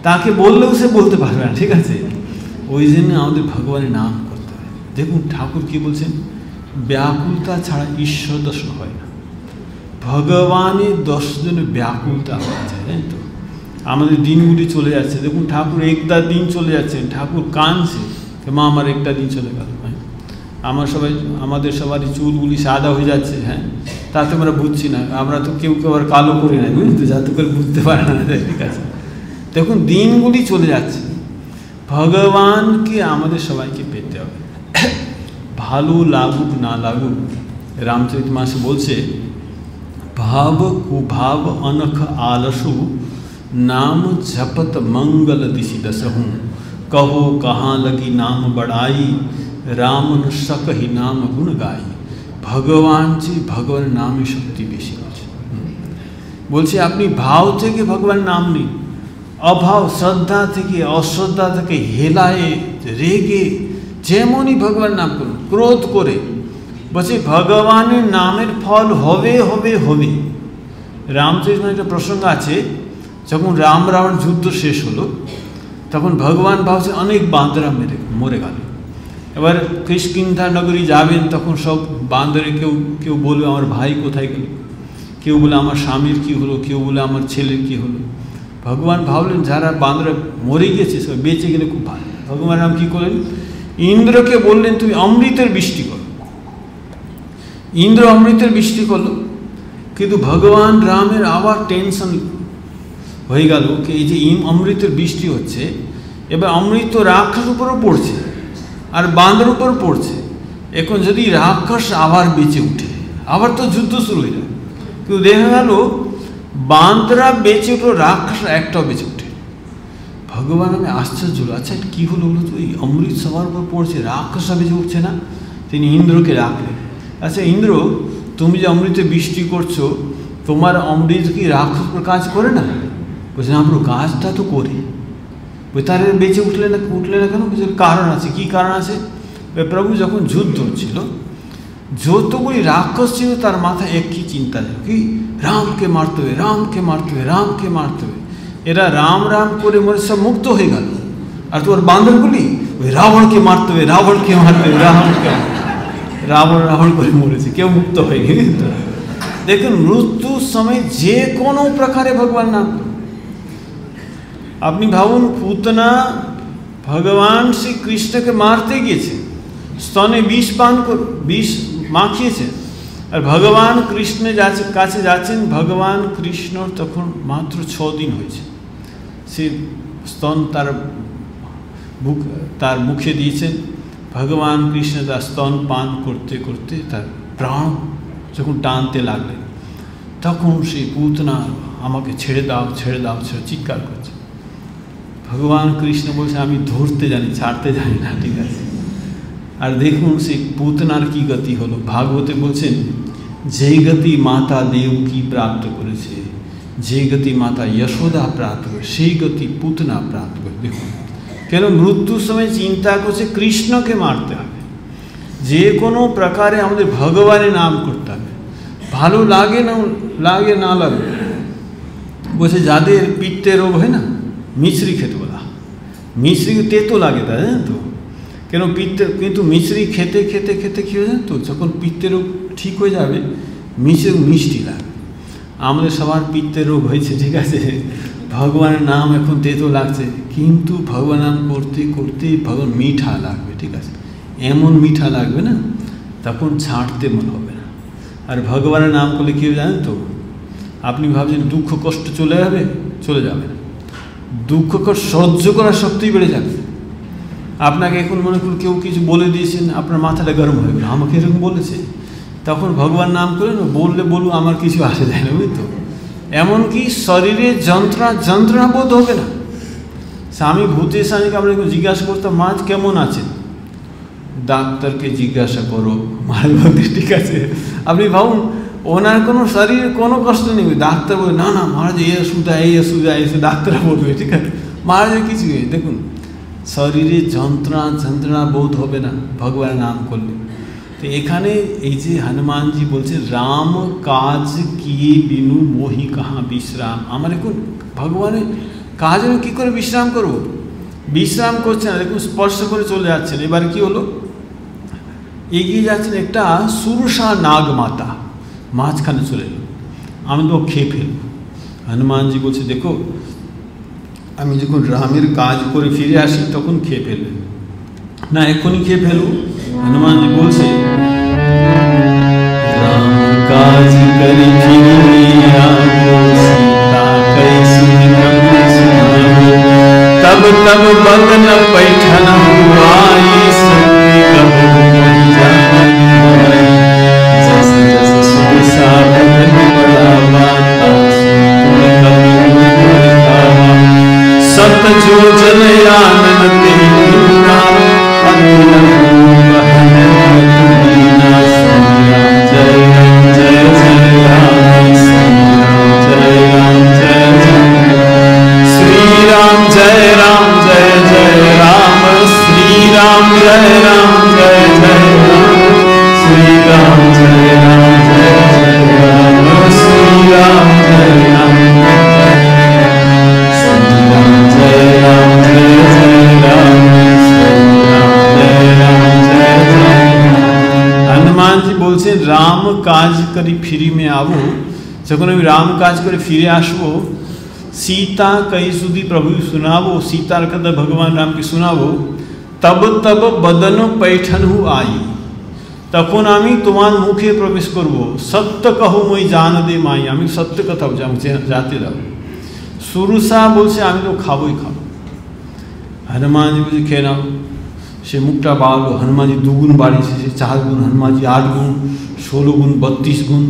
তাকে বললেও সে বলতে পারবে না, ঠিক আছে? ওই জন্য আমাদের ভগবানের নাম করতে হয়। দেখুন ঠাকুর কি বলছেন, ব্যাকুলতা ছাড়া ঈশ্বর দর্শন হয় না। ভগবানের দর্শনের ব্যাকুলতা আছে, জানেন তো? আমাদের দিনগুলি চলে যাচ্ছে, দেখুন ঠাকুর একটা দিন চলে যাচ্ছেন, ঠাকুর কাঁদছে, মা আমার একটা দিন চলে গেল। আমাদের সবারই চুলগুলি সাদা হয়ে যাচ্ছে, হ্যাঁ, তাতে আমরা বুঝছি না। আমরা তো কেউ কেউ আর কালো করি না, বুঝলি তো, যাতে করে বুঝতে পারে না, ঠিক আছে? দেখুন দিনগুলি চলে যাচ্ছে, ভগবানকে আমাদের সবাইকে পেতে হবে। ভালো লাগুক না লাগুক, রামচরিতমানস বলছে, ভাব কুভাব অনখ आलसु नाम जपत मंगल दिशि दसहूँ कहो कहाँ लगी नाम बढ़ाई राम न सकहि नाम गुण गाई। भगवान जी भगवान नामे शक्ति बेशी আছে। বলছে আপনি ভাব থেকে ভগবান নাম নিন, অভাব শ্রদ্ধা থেকে অশ্রদ্ধা থেকে হেলায়ে রেগে যেমনই ভগবান নাম করুন, ক্রোধ করে, বলছে ভগবানের নামের ফল হবে হবে হবে। রামচরিতমানসে একটা প্রসঙ্গ আছে, যখন রাম রাবণ যুদ্ধ শেষ হলো তখন ভগবান ভাবছে অনেক বান্দরা মরে গেল। এবার কিষ্কিন্ধা নগরী যাবেন, তখন সব বান্দরে কেউ বলবে আমার ভাই কোথায় গেল, কেউ বলে আমার স্বামীর কী হলো, কেউ বলে আমার ছেলের কী হলো। ভগবান ভাবলেন যারা বান্দরা মরে গেছে সব বেঁচে গেলে খুব ভালো। ভগবান রাম কী করলেন, ইন্দ্রকে বললেন তুমি অমৃতের বৃষ্টি করো। ইন্দ্র অমৃতের বৃষ্টি করলো, কিন্তু ভগবান রামের আবার টেনশন হয়ে গেল কি এই যে অমৃতের বৃষ্টি হচ্ছে, এবার অমৃত রাক্ষস উপরও পড়ছে আর বান্দর উপর পড়ছে। এখন যদি রাক্ষস আবার বেঁচে উঠে, আবার তো যুদ্ধ শুরু হয়ে যায়। কিন্তু দেখা গেল বান্দরা বেঁচে উঠলো, রাক্ষস একটাও বেঁচে উঠে। ভগবান আমি আশ্চর্য হলো, আচ্ছা কী হলো বলো তো, এই অমৃত সবার উপর পড়ছে, রাক্ষসরা বেঁচে উঠছে না। তিনি ইন্দ্রকে ডাকলেন, আচ্ছা ইন্দ্র তুমি যে অমৃতে বৃষ্টি করছো, তোমার অমৃত কি রাক্ষস উপর কাজ করে না? বলছে না প্রভু, কাজটা তো করে। বলছে তার বেঁচে উঠলে না কেন? বলছে কারণ আছে। কি কারণ আছে? প্রভু যখন যুদ্ধ হচ্ছিল, যতগুলি রাক্ষস ছিল তার মাথায় একই চিন্তা ছিল, কি রামকে মারতে হবে, রামকে মারতে হবে, রামকে মারতে হবে। এরা রাম রাম করে মরে সব মুক্ত হয়ে গেল, আর তোমার বান্দরগুলি ওই রাবণকে মারতে হবে, রাবণকে মারতে হবে, রাবণ করে মরেছে, কেউ মুক্ত হয়নি। দেখুন মৃত্যুর সময় যে কোনো প্রকারে ভগবান নাম। আপনি ভাবুন, পুতনা ভগবান শ্রীকৃষ্ণকে মারতে গিয়েছে, স্তনে বিষ মাখিয়েছে, আর ভগবান কৃষ্ণের কাছে যাচ্ছেন। ভগবান কৃষ্ণ তখন মাত্র 6 দিন হয়েছে, সে স্তন তার মুখে দিয়েছেন। ভগবান কৃষ্ণ তার স্তন পান করতে করতে তার প্রাণ যখন টানতে লাগলেন, তখন সেই পুতনা আমাকে ছেড়ে দাও ছেড়ে দাও ছেড়ে চিৎকার করছে। ভগবান কৃষ্ণ বলছে আমি ধরতে জানি, ছাড়তে জানি না, ঠিক আছে। আর দেখুন সেই পুতনার কি গতি হলো। ভাগবতে বলছেন, যে গতি মাতা দেবকী প্রাপ্ত করেছে, যে গতি মাতা যশোদা প্রাপ্ত করে, সেই গতি পুতনা প্রাপ্ত করে। দেখুন কেন মৃত্যুর সময় চিন্তা করছে কৃষ্ণকে মারতে হবে। যে কোনো প্রকারে আমাদের ভগবানের নাম করতে হবে, ভালো লাগে না লাগে। বলছে যাদের পিত্তে রোগ হয় না, মিশ্রি খেতে বলা, মিশ্রি তেতো লাগে, তাই জানেন তো? কেন কিন্তু মিশ্রি খেতে খেতে খেতে কী হয়ে যায় তো, যখন পিত্তের রোগ ঠিক হয়ে যাবে মিষ্টি লাগে। আমাদের সবার পিত্তের রোগ হয়েছে, ঠিক আছে, ভগবানের নাম এখন তেতো লাগছে, কিন্তু ভগবান নাম করতে করতে ভগবান মিঠা লাগবে, ঠিক আছে। এমন মিঠা লাগবে না, তখন ছাড়তে মনে হবে না। আর ভগবানের নাম করলে কী জানেন তো, আপনি ভাবছেন দুঃখ কষ্ট চলে যাবে না, দুঃখ কষ্ট সহ্য করার শক্তি বেড়ে যাবে। আপনাকে এখন মনে করুন কেউ কিছু বলে দিয়েছেন, আপনার মাথাটা গরম হয়ে গেল, আমাকে এরকম বলেছে, তখন ভগবান নাম করে না বলুন আমার কিছু আসে যায় না, বুঝলি তো। এমনকি শরীরে যন্ত্রণা বোধ হবে না। স্বামী ভূতের স্বামীকে আমরা জিজ্ঞাসা করতাম মা কেমন আছেন, ডাক্তারকে জিজ্ঞাসা করো, মায়ের বলতে ঠিক আছে। আপনি ভাবুন ওনার কোনো শরীরে কোনো কষ্ট নেই, ডাক্তার বলবে না মহারাজ এই অসুবিধা এসে ডাক্তাররা বলবে, ঠিক আছে, মহারাজের কিছু নেই। দেখুন শরীরে যন্ত্রণা বোধ হবে না ভগবানের নাম করলে। তো এখানে এই যে হনুমানজি বলছে রাম কাজ কিয়ে বিনু মোহি কাহা বিশ্রাম, আমার এখন ভগবানের কাজ আমি কী করে বিশ্রাম করব? বিশ্রাম করছে না, দেখুন স্পর্শ করে চলে যাচ্ছেন। এবার কি হলো, এগিয়ে যাচ্ছেন, একটা সুরসা নাগ মাতা মাঝখানে চলে এলো, আমি তো খেয়ে ফেলব। হনুমানজি বলছে দেখো আমি যখন রামের কাজ করে ফিরে আসি তখন খেয়ে ফেলবেন না, এক্ষুনি খেয়ে ফেলবো। হনুমানজি বলছে রাম কাজ করে ফিরে আবো, सीता कैसी कबू सुनाबो, तब तब बदन पैठन हुआई, सत्य कबू मोहि जान मोहि, जस जस सुरसा बदन बढ़ावा, तुम कबी रूप दिखावा, सत जो जन आनन ते कीना, अखिल रूप हनन तुम्हीना, जय राम जय जय राम, जय राम जय जय श्री राम, जय राम जय जय राम, श्री राम जय राम जय जय राम, श्री राम जय राम जय जय राम, श्री राम जय राम जय राम, जय जय राम, जय राम जय जय। हनुमान जी বলছেন রাম কাজ করি ফিরি মে আবো, যখন আমি রাম কাজ করে ফিরে আসবো, सीता कई सुधी प्रभु सुनावो, सीतार कथा भगवान राम की सुनावो, तब तब बदन पैठन हु आई, তখন আমি তোমার মুখে প্রবেশ করব, সত্য কহো মই জান দে মাই, আমি সত্য কথা জানতে দাও। সুরসা বলছে আমি তো খাবোই খাবো। হনুমানজি বলছে খেয়ে নাও। সে মুখটা বাড়ালো, হনুমানজি 2 গুণ বাড়িয়েছে, সে 4 গুণ, হনুমানজি 8 গুণ, 16 গুণ, 32 গুণ।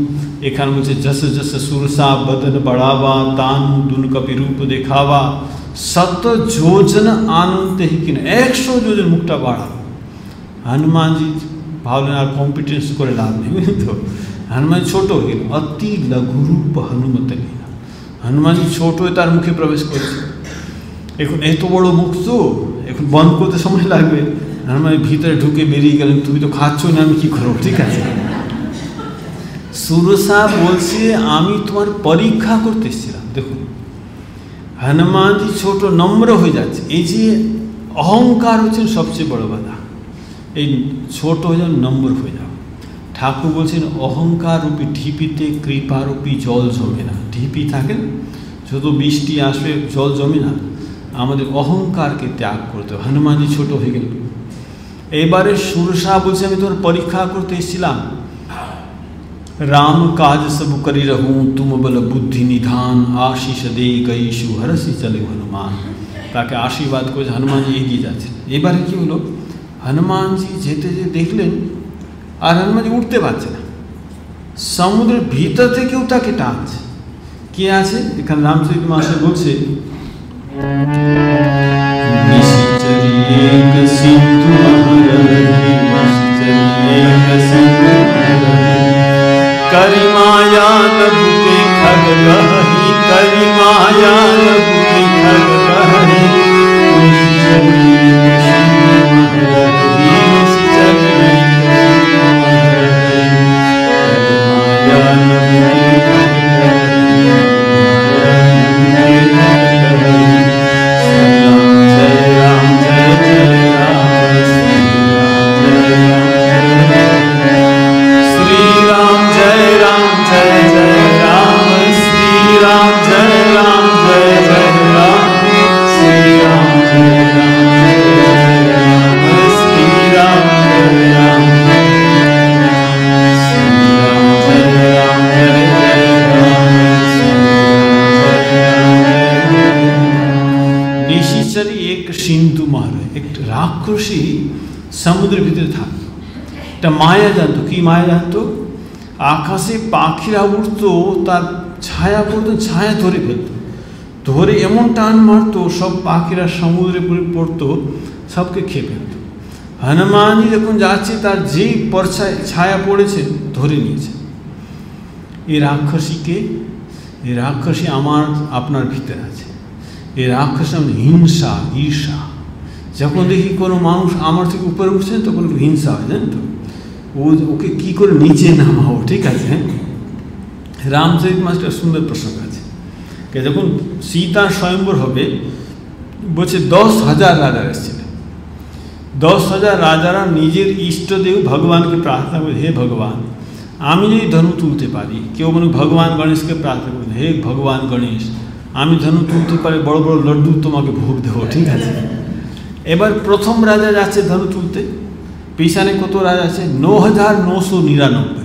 এখানে বলছে जस जस सुरसा बदन बढ़ावा, तानु दुन कपि रूप देखावा, सत जोजन आनंद ही किन, 100 যোজন মুখটা বাড়ালো। হনুমানজি ভাবলেন আর কম্পিটেন্স করে লাভ নেই, তো হনুমান ছোট হয়ে গেল, অতি লঘুরূপ হনুমত লীলা। হনুমানজি ছোট হয়ে তার মুখে প্রবেশ করেছে। এখন এত বড় মুখ তো এখন বন্ধ করতে সময় লাগবে। হনুমান ভিতরে ঢুকে বেরিয়ে গেলেন, তুমি তো খাচ্ছ না, আমি কি করবো? ঠিক আছে। সুরসা বলছে আমি তোমার পরীক্ষা করতে এসেছিলাম। দেখুন হনুমানজি ছোট নম্র হয়ে যাচ্ছে। এই যে অহংকার হচ্ছেন সবচেয়ে বড় বাধা, এই ছোট হয়ে যাও, নম্র হয়ে যাও। ঠাকুর বলছেন অহংকার রূপী ঢিপিতে কৃপারূপী জল জমে না। ঢিপি থাকেন, যত বৃষ্টি আসবে জল জমে না, আমাদের অহংকারকে ত্যাগ করতে হবে। হনুমানজি ছোট হয়ে গেল। এবারে সুরসা বলছে আমি তোমার পরীক্ষা করতে এসেছিলাম। राम काज सब करी रहूं, तुम बल बुद्धि निधान, आशीष दे गईशु हरसि चले हनुमान। তাকে আশীর্বাদ করে হনুমানজি এগিয়ে যাচ্ছেন। এবারে কি হলো, হনুমানজি যেতে যেতে দেখলেন আর হনুমানজি উঠতে পারছে না, সমুদ্রের ভিতর থেকেও তাকে টানছে। কে আছে এখানে? রামচরিত মাসে বলছে নিশিচরি এক সিন্ধু মহরহি, নিশিচরি এক সিন্ধু करी माया नभ के खग गही, करी माया नभ के खग गही, রাক্ষসী সমুদ্রের ভিতরে থাকতো, একটা মায়া জানতো। কি মায়া জানতো? আকাশে পাখিরা উঠতো, তার ছায়া পড়তো, ছায়া ধরে ফেলতো, ধরে এমন টান মারতো সব পাখিরা সমুদ্রে পড়তো, সবকে খেয়ে ফেলতো। হনুমানজি যখন যাচ্ছে তার যেই পরছায় ছায়া পড়েছে ধরে নিয়েছে। এই রাক্ষসীকে, এই রাক্ষসী আমার আপনার ভিতরে আছে। এই রাক্ষসী হিংসা, ঈর্ষা। যখন দেখি কোনো মানুষ আমার থেকে উপরে উঠছেন তখন হিংসা হয়, জানেন তো? ওকে কি করে নিচে নামাও, ঠিক আছে। হ্যাঁ, রামচরিত মাসটা সুন্দর প্রসঙ্গ আছে। যখন সীতার স্বয়ম্বর হবে, বলছে 10,000 রাজা এসেছিলেন। 10,000 রাজারা নিজের ইষ্টদেব ভগবানকে প্রার্থনা করে, হে ভগবান আমি যদি ধনু তুলতে পারি, কেউ মনে ভগবান গণেশকে প্রার্থনা করেন, হে ভগবান গণেশ আমি ধনু তুলতে পারি, বড় বড় লড্ডু তোমাকে ভোগ দেবো, ঠিক আছে। এবার প্রথম রাজা যাচ্ছে ধনু তুলতে, পিছনে কত রাজা আছে, 9,999।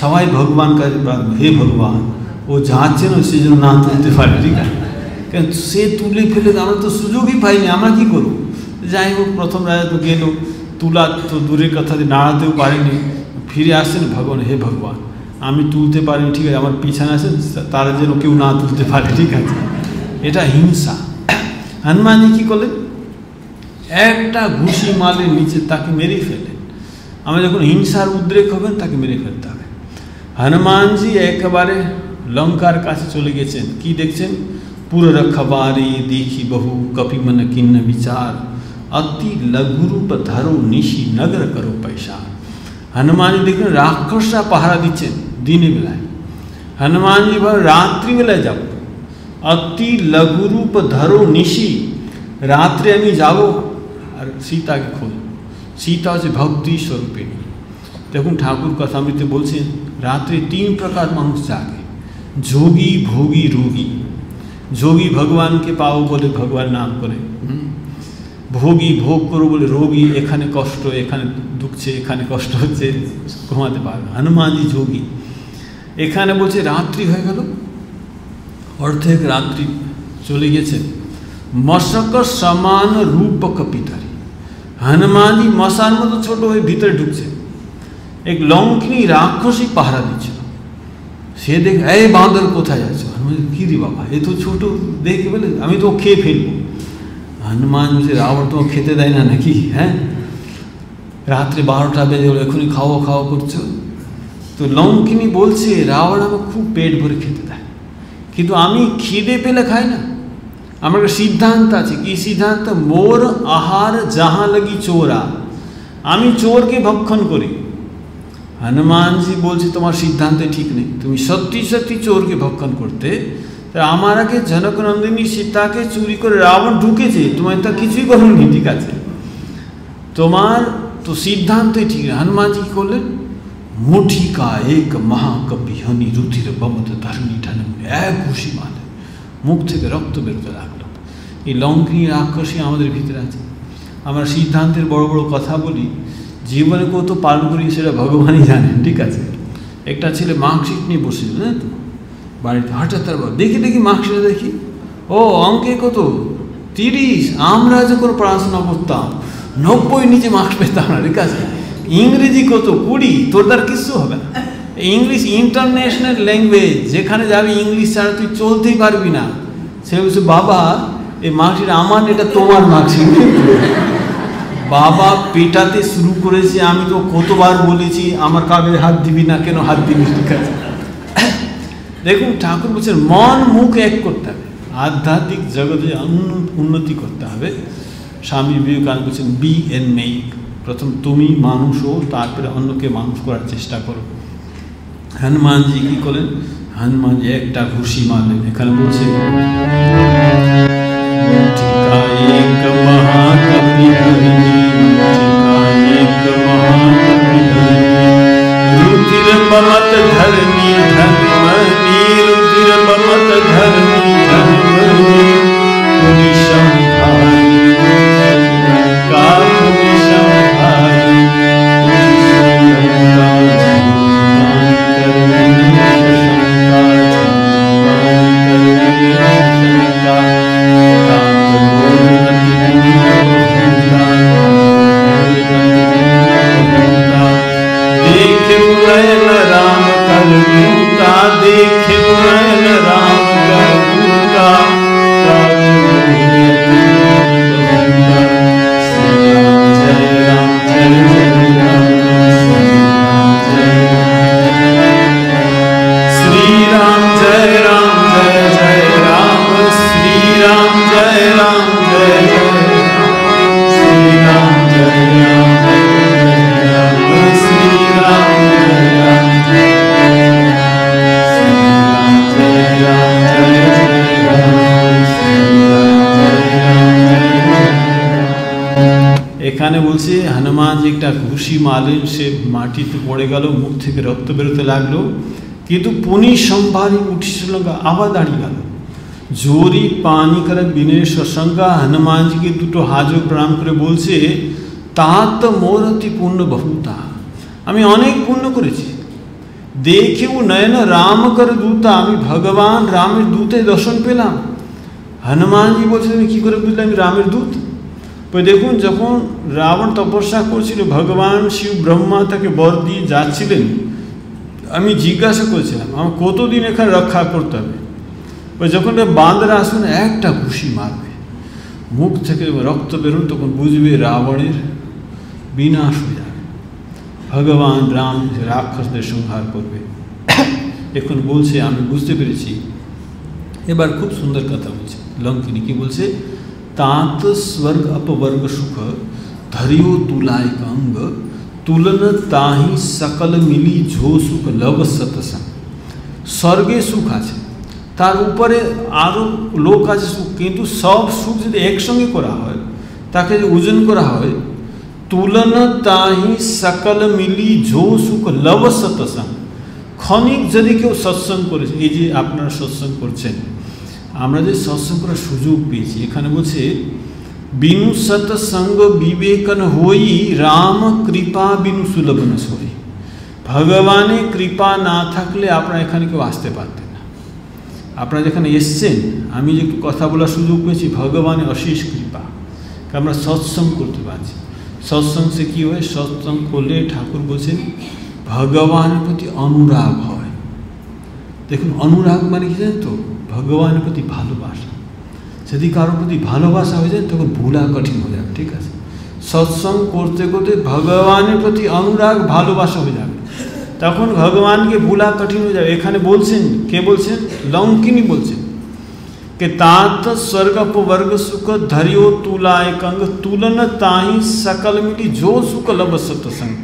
সবাই ভগবান কাছে, হে ভগবান ও যাচ্ছে না সে যেন না তুলতে পারে, ঠিক আছে। কেন সে তুলে ফেলে আমরা তো সুযোগই পাইনি, আমরা কী করবো। যাই হোক, প্রথম রাজা তো গেল, তুলা তো দূরের কথা, নাড়াতেও পারেনি, ফিরে আসছেন ভগবান, হে ভগবান আমি তুলতে পারিনি, ঠিক আছে, আমার পিছনে আসেন তারা যেন কেউ না তুলতে পারে, ঠিক আছে। এটা হিংসা। হনুমানজি কী করলেন, একটা ঘুষি মারলেন নিচে, তাকে মেরে ফেলেন। আমরা যখন হিংসার উদ্রেক হবেন তাকে মেরে ফেলতে হবে। হনুমানজি একেবারে লঙ্কার কাছে চলে গেছেন, কি দেখছেন, পুরো রখবারি দেখি বহু কপিমন কিন্ন বিচার, অতি লঘুরূপ ধরো নিশি নগর করো পৈশার। হনুমানজি দেখলেন রাক্ষসরা পাহারা দিচ্ছেন দিনের বেলায়, হনুমানজি ভাবে রাত্রিবেলায় যাব, অতি লঘুরূপ ধরো নিশি, রাত্রে আমি যাব আর সীতাকে খোঁজ। সীতা হচ্ছে ভক্তি স্বরূপিণী। দেখুন ঠাকুর কথামৃতে বলছেন রাত্রে 3 প্রকার মানুষ জাগে, যোগী ভোগী রোগী। যোগী ভগবানকে পাও বলে ভগবান নাম করে, ভোগী ভোগ করো বলে, রোগী এখানে কষ্ট, এখানে দুঃখছে, এখানে কষ্ট হচ্ছে, ঘুমাতে পারবে। হনুমানজি যোগী। এখানে বলছে রাত্রি হয়ে গেল, অর্ধেক রাত্রি চলে গেছে, মশক সমান রূপ কপিতারি। হনুমানজি মশার মতো ছোট হয়ে ভিতরে ঢুকছে, এক লঙ্কিনী রাক্ষসী পাহারা দিচ্ছিল। সে দেখে, এই বাঁদর কোথায় যাচ্ছ? হনুমান কি রে বাবা, এ তো ছোট, দেখে বলে আমি তো খেয়ে ফেলবো। হনুমান বলছে রাবণ তোমাকে খেতে দেয় না নাকি? হ্যাঁ, রাত্রে 12টা বেজে এখনই খাওয়া খাওয়া করছো। তো লঙ্কিনী বলছে রাবণ আমাকে খুব পেট ভরে খেতে দেয়, কিন্তু আমি খিদে পেলে খাই না। আমার একটা সিদ্ধান্ত আছে। কি সিদ্ধান্ত? মোর আহার যাহা লাগি চোরা, আমি চোরকে ভক্ষণ করি। হনুমানজি বলছে তোমার সিদ্ধান্তে ঠিক নেই, তুমি সত্যি সত্যি চোরকে ভক্ষণ করতে। তা আমার আগে জনকনন্দিনী সীতাকে চুরি করে রাবণ ঢুকেছে, তোমার তা কিছুই বলনি, ঠিক আছে, তোমার তো সিদ্ধান্তই ঠিক নেই। হনুমানজি কী করলেন, মুঠিকা এক মহাকপি হনি রুধির বমত ধরণী ঠান, এক ঘুষি মারলেন, মুখ থেকে রক্ত বেরোতে লাগলো। এই লঙ্কিনী রাক্ষসী আমাদের ভিতরে আছে। আমরা সিদ্ধান্তের বড় বড় কথা বলি, জীবনে কত পালন করি সেটা ভগবানই জানেন, ঠিক আছে। একটা ছেলে মার্কশিট নিয়ে বসেছিল, না তো বাড়িতে, হঠাৎ তার দেখি মার্কশিটে দেখি, ও অঙ্কে কত 30, আমরা যখন পড়াশোনা করতাম 90 নিচে মার্কস পেতাম না, ঠিক আছে। ইংরেজি কত 20, তোর দ্বার কিছু হবে না। ইংলিশ ইন্টারন্যাশনাল ল্যাঙ্গুয়েজ, যেখানে যাবি ইংলিশ ছাড়া তুই চলতেই পারবি না। সে বলছে বাবা এই মার্কশিট আমার, এটা তোমার মার্কশিট। বাবা পেটাতে শুরু করেছে, আমি তো কতবার বলেছি আমার কাঁধে হাত দিবি না, কেন হাত দিবি, ঠিক আছে। দেখুন ঠাকুর বলছেন মন মুখ এক করতে হবে, আধ্যাত্মিক জগতে উন্নতি করতে হবে। স্বামী বিবেকানন্দ বলছেন বি এন্ড মেক, প্রথম তুমি মানুষ হো, তারপরে অন্যকে মানুষ করার চেষ্টা করো। হনুমানজি কি করেন, হনুমানজি একটা ঘুষি মারলেন। এখানে বলছে बमत धरनी धर्मनी, रुधिर बमत धरनी धर्मनी, पुनि संहारी का पुनि संहारी, राम कर হনুমান যে একটা ঘুষি মারলেন, সে মাটিতে পড়ে গেল, মুখ থেকে রক্ত বেরোতে লাগলো, কিন্তু পুনি সম্ভারি উঠিছিল, আবার দাঁড়িয়ে গেল। জোরি পানি করে বিনয় সসঙ্গা হনুমানজিকে দুটো হাজর প্রণাম করে বলছে, তাত মোর অতি পুণ্য বহুতা, আমি অনেক পুণ্য করেছি। দেখেও নয়ন রাম কর দূতা, আমি ভগবান রামের দূতে দর্শন পেলাম। হনুমানজি বলছে, তুমি কী করে বুঝলে আমি রামের দূত? তো দেখুন, যখন রাবণ তপস্যা করছিল, ভগবান শিব ব্রহ্মা তাকে বর দিয়ে যাচ্ছিলেন, আমি জিজ্ঞাসা করেছিলাম আমার কতদিন এখানে রক্ষা করতে হবে। ওই যখন বাঁদর আসুন একটা ঘুষি মারবে, মুখ থেকে রক্ত বেরোন, তখন বুঝবে রাবণের বিনাশ হয়ে যাবে, ভগবান রাম রাক্ষসদের সংহার করবে। এখন বলছে, আমি বুঝতে পেরেছি। এবার খুব সুন্দর কথা বলছে লঙ্কিনী, কি বলছে, तात स्वर्ग अपवर्ग सुख धरियो तुलाय अंग तुलन ताही सकल मिली झो सुख लव सतसंग। स्वर्गे सुख আছে, তার উপরে আরও লোক আছে সুখ, কিন্তু সব সুখ যদি একসঙ্গে করা হয়, তাকে যদি ওজন করা হয়, তুলন তাহি সকল মিলি ঝো সুখ লব সতসঙ্গ। ক্ষণিক যদি কেউ সৎসঙ্গ করেছে, এই যে আপনারা সৎসঙ্গ করছেন, আমরা যে সৎসঙ্গ করার সুযোগ পেয়েছি, এখানে বলছে বিনু সৎসঙ্গ বিবেকন হই রাম কৃপা বিনু সুলভ ন সই। ভগবানের কৃপা না থাকলে আপনারা এখানে কেউ আসতে পারতেন না। আপনারা যেখানে এসছেন, আমি যে কথা বলার সুযোগ পেয়েছি, ভগবানের অশেষ কৃপা, আমরা সৎসঙ্গ করতে পারছি। সৎসঙ্গ সে কী হয়? সৎসঙ্গ করলে ঠাকুর বলছেন ভগবানের প্রতি অনুরাগ হয়। দেখুন, অনুরাগ মানে কি জানেন তো? ভগবানের প্রতি ভালোবাসা। যদি কারোর প্রতি ভালোবাসা হয়ে যায়, তখন ভুলা কঠিন হয়ে যাবে। ঠিক আছে, সৎসঙ্গ করতে করতে ভগবানের প্রতি অনুরাগ ভালোবাসা হয়ে যাবে, তখন ভগবানকে ভুলা কঠিন হয়ে যাবে। এখানে বলছেন, কে বলছেন? লঙ্কিনী বলছেন कि तात स्वर्ग अपवर्ग सुख धरियो तुलाय कंग तुलन ताही सकल मिली जो सुख लब सत्संग।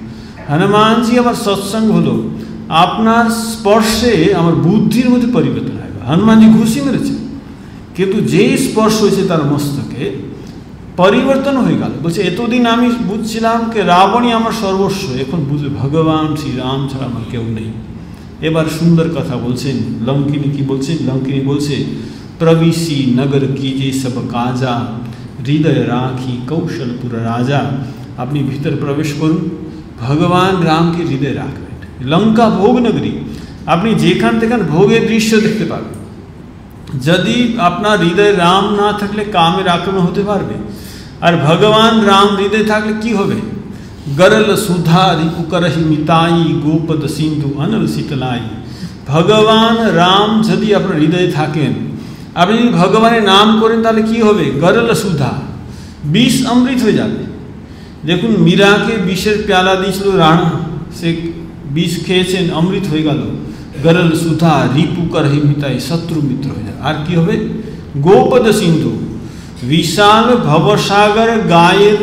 हनुमान जी আমার সৎসঙ্গ হলো, আপনার স্পর্শে আমার বুদ্ধির মধ্যে পরিবর্তন হবে। হনুমানজি ঘুষি মেরেছে, কিন্তু যেই স্পর্শ হয়েছে তার মস্তকে, পরিবর্তন হয়ে গেল। বলছে, এতদিন আমি বুঝছিলাম যে রাবণই আমার সর্বস্ব, এখন বুঝে ভগবান শ্রীরাম ছাড়া আমার কেউ নেই। এবার সুন্দর কথা বলছেন লঙ্কিনী। কি বলছেন? লঙ্কিনী বলছে, प्रविशी नगर कीजे सब काजा हृदय राखी कौशलपुर राजा। अपनी भीतर प्रवेश करूँ, भगवान राम के हृदय राखবেন। लंका भोग नगरी, আপনি যেখান থেকে ভোগের দৃশ্য দেখতে পাবেন। যদি আপনার হৃদয় রাম না থাকলে কামের আক্রমণ হতে পারবে, আর ভগবান রাম হৃদয় থাকলে কি হবে? গরল সুধা রিপুকরহি মিতাই গোপদ সিন্ধু অনল শীতলাই। ভগবান রাম যদি আপনার হৃদয়ে থাকেন, আপনি যদি ভগবানের নাম করেন, তাহলে কি হবে? গরল সুধা, বিষ অমৃত হয়ে যাবে। দেখুন, মীরাকে বিষের পেয়ালা দিয়েছিল রানা, সে বিষ খেয়েছেন, অমৃত হয়ে গেল। গরল সুধা রিপু করহি মিতাই, শত্রু মিত্র হয়ে যাবে। আর কি হবে? গোপদ সিন্ধু, বিশাল ভবসাগর গায়ের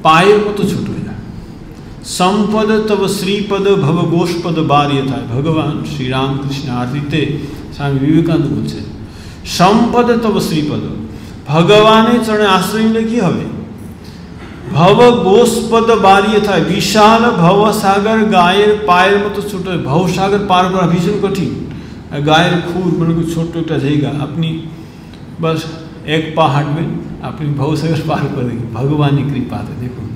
পায়ের মতো ছোট হয়ে যাবে। সম্পদ তব শ্রীপদ ভব গোষ্পদ বারিয়ে থাকে। ভগবান শ্রীরামকৃষ্ণ আরতিতে স্বামী বিবেকানন্দ বলছেন, সম্পদ তব শ্রীপদ, ভগবানের চরণে আশ্রয় নিলে কি হবে? ভব গোষ্পদ বাড়িয়ে থাকে, বিশাল ভবসাগর গায়ের পায়ের মতো ছোট। ভবসাগর পার করা ভীষণ কঠিন, আর গায়ের খুর মানে ছোট্ট একটা জায়গা, আপনি বাস এক পা হাঁটবেন, আপনি ভবসাগর পার করে দেখবেন ভগবানের কৃপাতে। দেখুন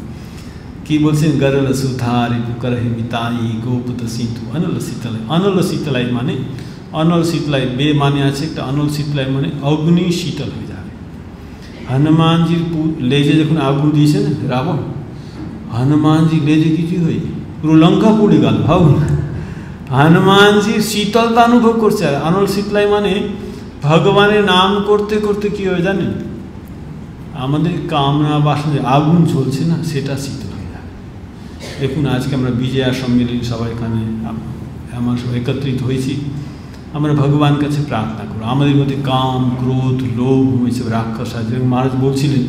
কি বলছেন, গরল সুধারি পুকরহি মিতাই গোপদ সিন্ধু অনল শীতলাই। অনল শীতলাই মানে, অনল শীতলাই বে মানে আছে একটা, অনল শীতলাই মানে অগ্নি শীতল হয়ে যাবে। হনুমানজির লেজে যখন আগুন দিয়েছেন রাবণ, হনুমানজির লেজে কিছু হয়ে পুরো লঙ্কা পুড়ে গেল। ভাবুন, হনুমানজির শীতলতা অনুভব করছে। আর অনল শীতলাই মানে ভগবানের নাম করতে করতে কী হয় জানেন? আমাদের কামনা বাসনা আগুন ঝলছে না, সেটা শীতল হয়ে যাবে। দেখুন, আজকে আমরা বিজয়া সম্মেলনী সবাই এখানে আমরা সব একত্রিত হয়েছি। আমরা ভগবান কাছে প্রার্থনা করব, আমাদের মধ্যে কাম ক্রোধ লোভ এসব রাক্ষস আছে। মহারাজ বলছিলেন,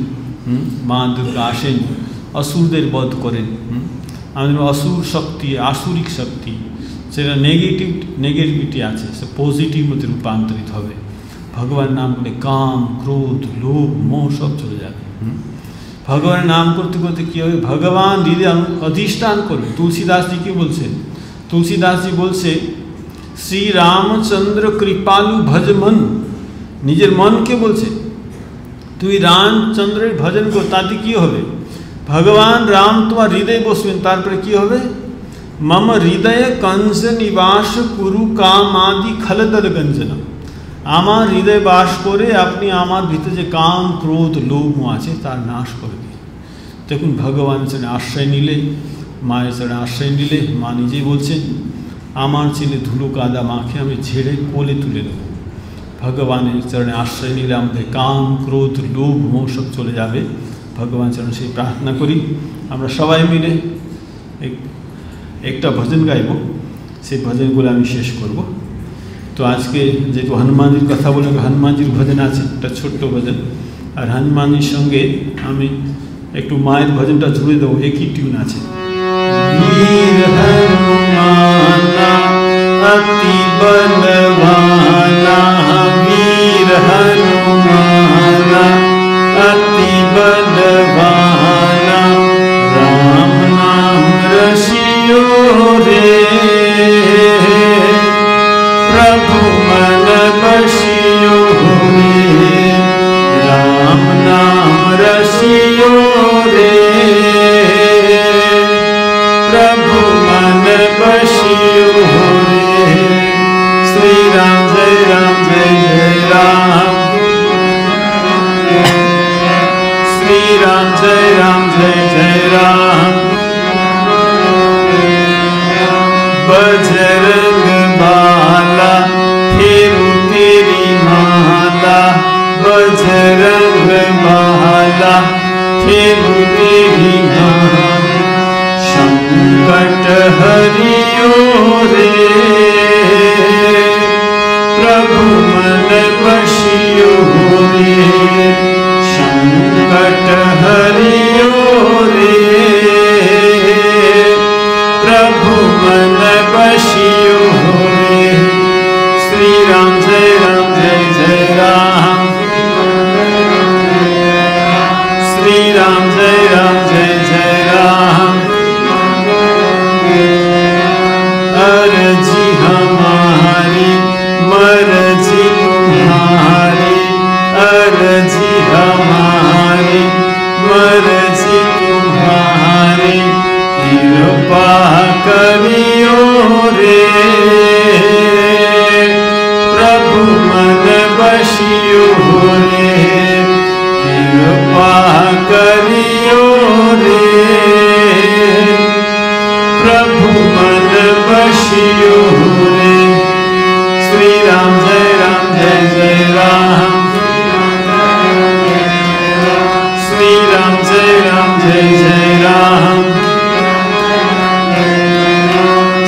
মা দুর্গা আসেন, অসুরদের বধ করেন। আমাদের অসুর শক্তি, আসুরিক শক্তি, সেটা নেগেটিভিটি আছে, সে পজিটিভ মধ্যে রূপান্তরিত হবে। ভগবান নাম বলে কাম ক্রোধ লোভ মোহ সব চলে যাবে। ভগবানের নাম করতে করতে কী হবে, ভগবান হৃদয়ে অধিষ্ঠান করবে। তুলসীদাসজি কি বলছে, তুলসীদাসজি বলছে শ্রী রামচন্দ্র কৃপালু ভজ মন, নিজের মনকে বলছে তুই রামচন্দ্রের ভজন কর, তাতে কী হবে, ভগবান রাম তোমার হৃদয়ে বসবেন, তারপরে কি হবে, মম হৃদয় কঞ্জ নিবাস কুরু কামাদি খলদল গঞ্জনা, আমার হৃদয় বাস করে আপনি আমার ভিতরে যে কাম ক্রোধ লোভ আছে তার নাশ করে দিন। দেখুন ভগবানের চরণে আশ্রয় নিলে, মায়ের চরণে আশ্রয় নিলে, মা নিজেই বলছেন আমার ছেলে ধুলো কাদা মাখে আমি ঝেড়ে কোলে তুলে দেবো। ভগবানের চরণে আশ্রয় নিলে আমাদের কাম ক্রোধ লোভ মোহ সব চলে যাবে। ভগবান চরণে সেই প্রার্থনা করি। আমরা সবাই মিলে একটা ভজন গাইব, সেই ভজনগুলো আমি শেষ করব। তো আজকে যেহেতু হনুমানজির কথা বলে, হনুমানজির ভজন আছে একটা ছোট্ট ভজন, আর হনুমানজির সঙ্গে আমি একটু মায়ের ভজনটা জুড়ে দেবো, একই টিউন আছে। वीर हनुमाना अति बलवाना, वीर हनुमाना अति बलवाना, राम नाम रसियो रे, प्रभु मन बसियो रे, राम नाम रसियो रे, प्रभु मन बसियो रे। श्री राम जय राम जय जय राम, श्री राम जय जय राम, बजरंग बाला फेरू तेरी माला, बजरंग बाला फेरू तेरी माला, संकट हरियो रे, प्रभु मन बसियो रे, संकट हरियो रे, प्रभु मन बसियो रे। श्री राम जय जय राम, श्री राम जय जय राम, अर्जी हमारी मर्जी तुम्हारी, अर्जी हमारी मर्जी तुम्हारी, कृपा करियो रे, प्रभु मन बसियो रे, कृपा करियो रे, प्रभु मन बसियो रे। श्री राम जय जय राम, श्री राम जय जय राम,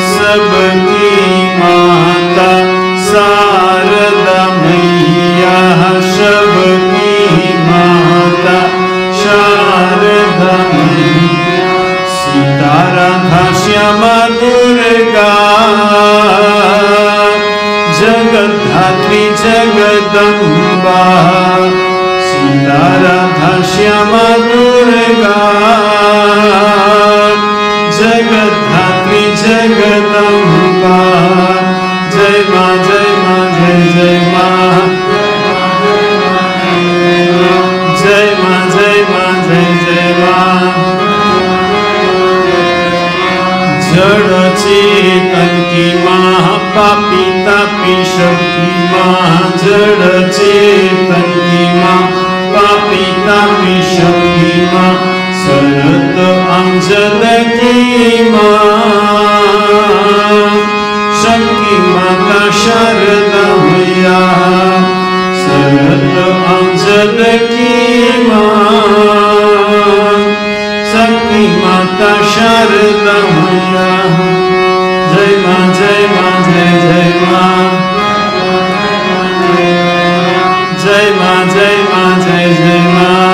सबकी माता शारदा मैया, सबकी माता शारदा मैया, सीता राधा श्यामा दुर्गा, जगद्धात्री जगदम्बा, सीता राधा श्यामा दुर्गा, जगद्धात्री जगदम्बा। जय माँ जय माँ जय जय माँ, जय माँ जय माँ जय जय माँ। जड़ चेतन की माँ, पापी तापी सबकी माँ, जड़ चेतन की माँ, पापी तापी सबकी माँ, शरद अंजद की माँ, शक्ति माता शारदा मैया, शरद अंजद की माँ, शक्ति माता शारदा मैया। जय माँ जय माँ जय जय माँ, जय माँ जय माँ जय जय माँ।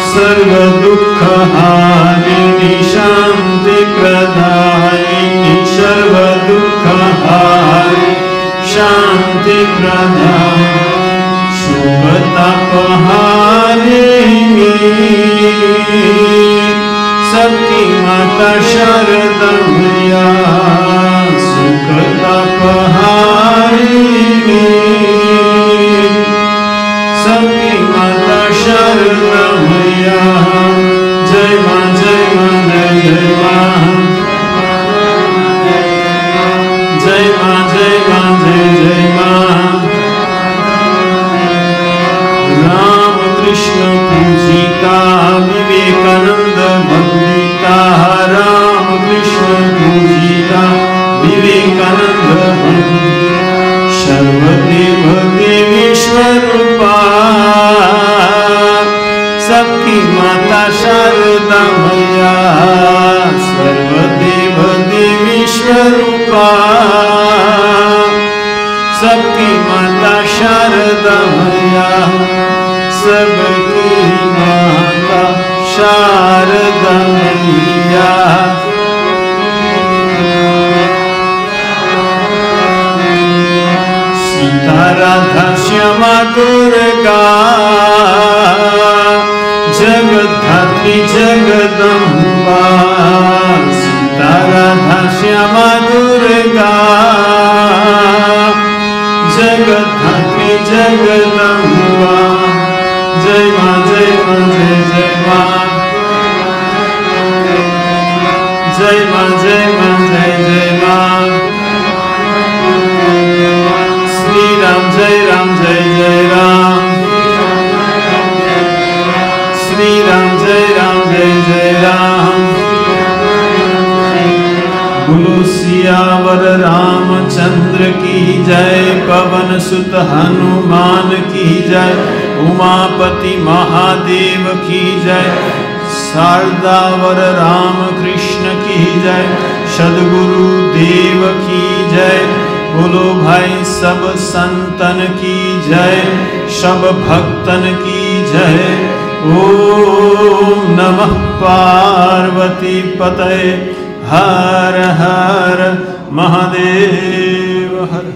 सर्व दुख हारिणी शांति प्रदायिनी, सर्व दुख हारिणी शांति प्रदायिनी, शुभ ताप माता शारदा मैया सुखतापहारिणी, सबकी माता शारदा मैया जय मां जय मां जय जय मां, जय मां जय मां जय जय मां। राम कृष्ण पूजिता विवेकानंद वंदिता, राम कृष्ण पूजिता विवेकानंद वंदिता, सर्वदेव देवीश्वरूपा सबकी माता शारदा मैया, सर्वदेव देवीश्वरूपा सबकी माता शारदा मैया, सबकी माता शारदा मैया। सीता राधा श्यामा दुर्गा, जगद्धात्री जगदम्बा, सीता राधा श्यामा दुर्गा, जगद्धात्री जगदम्बा, जय मां जय मां जय जय मां, जय मां जय मां जय जय मां। श्री राम जय जय राम, श्री राम जय जय राम। बोलो सियावर रामचंद्र की जय, पवन सुत हनुमान की जय, उमापति महादेव की जय, शारदावर राम कृष्ण की जय, सद्गुरु देव की जय। बोलो भाई सब संतन की जय, सब भक्तन की जय। ओम नमः पार्वती पतये, हर हर महादेव हर।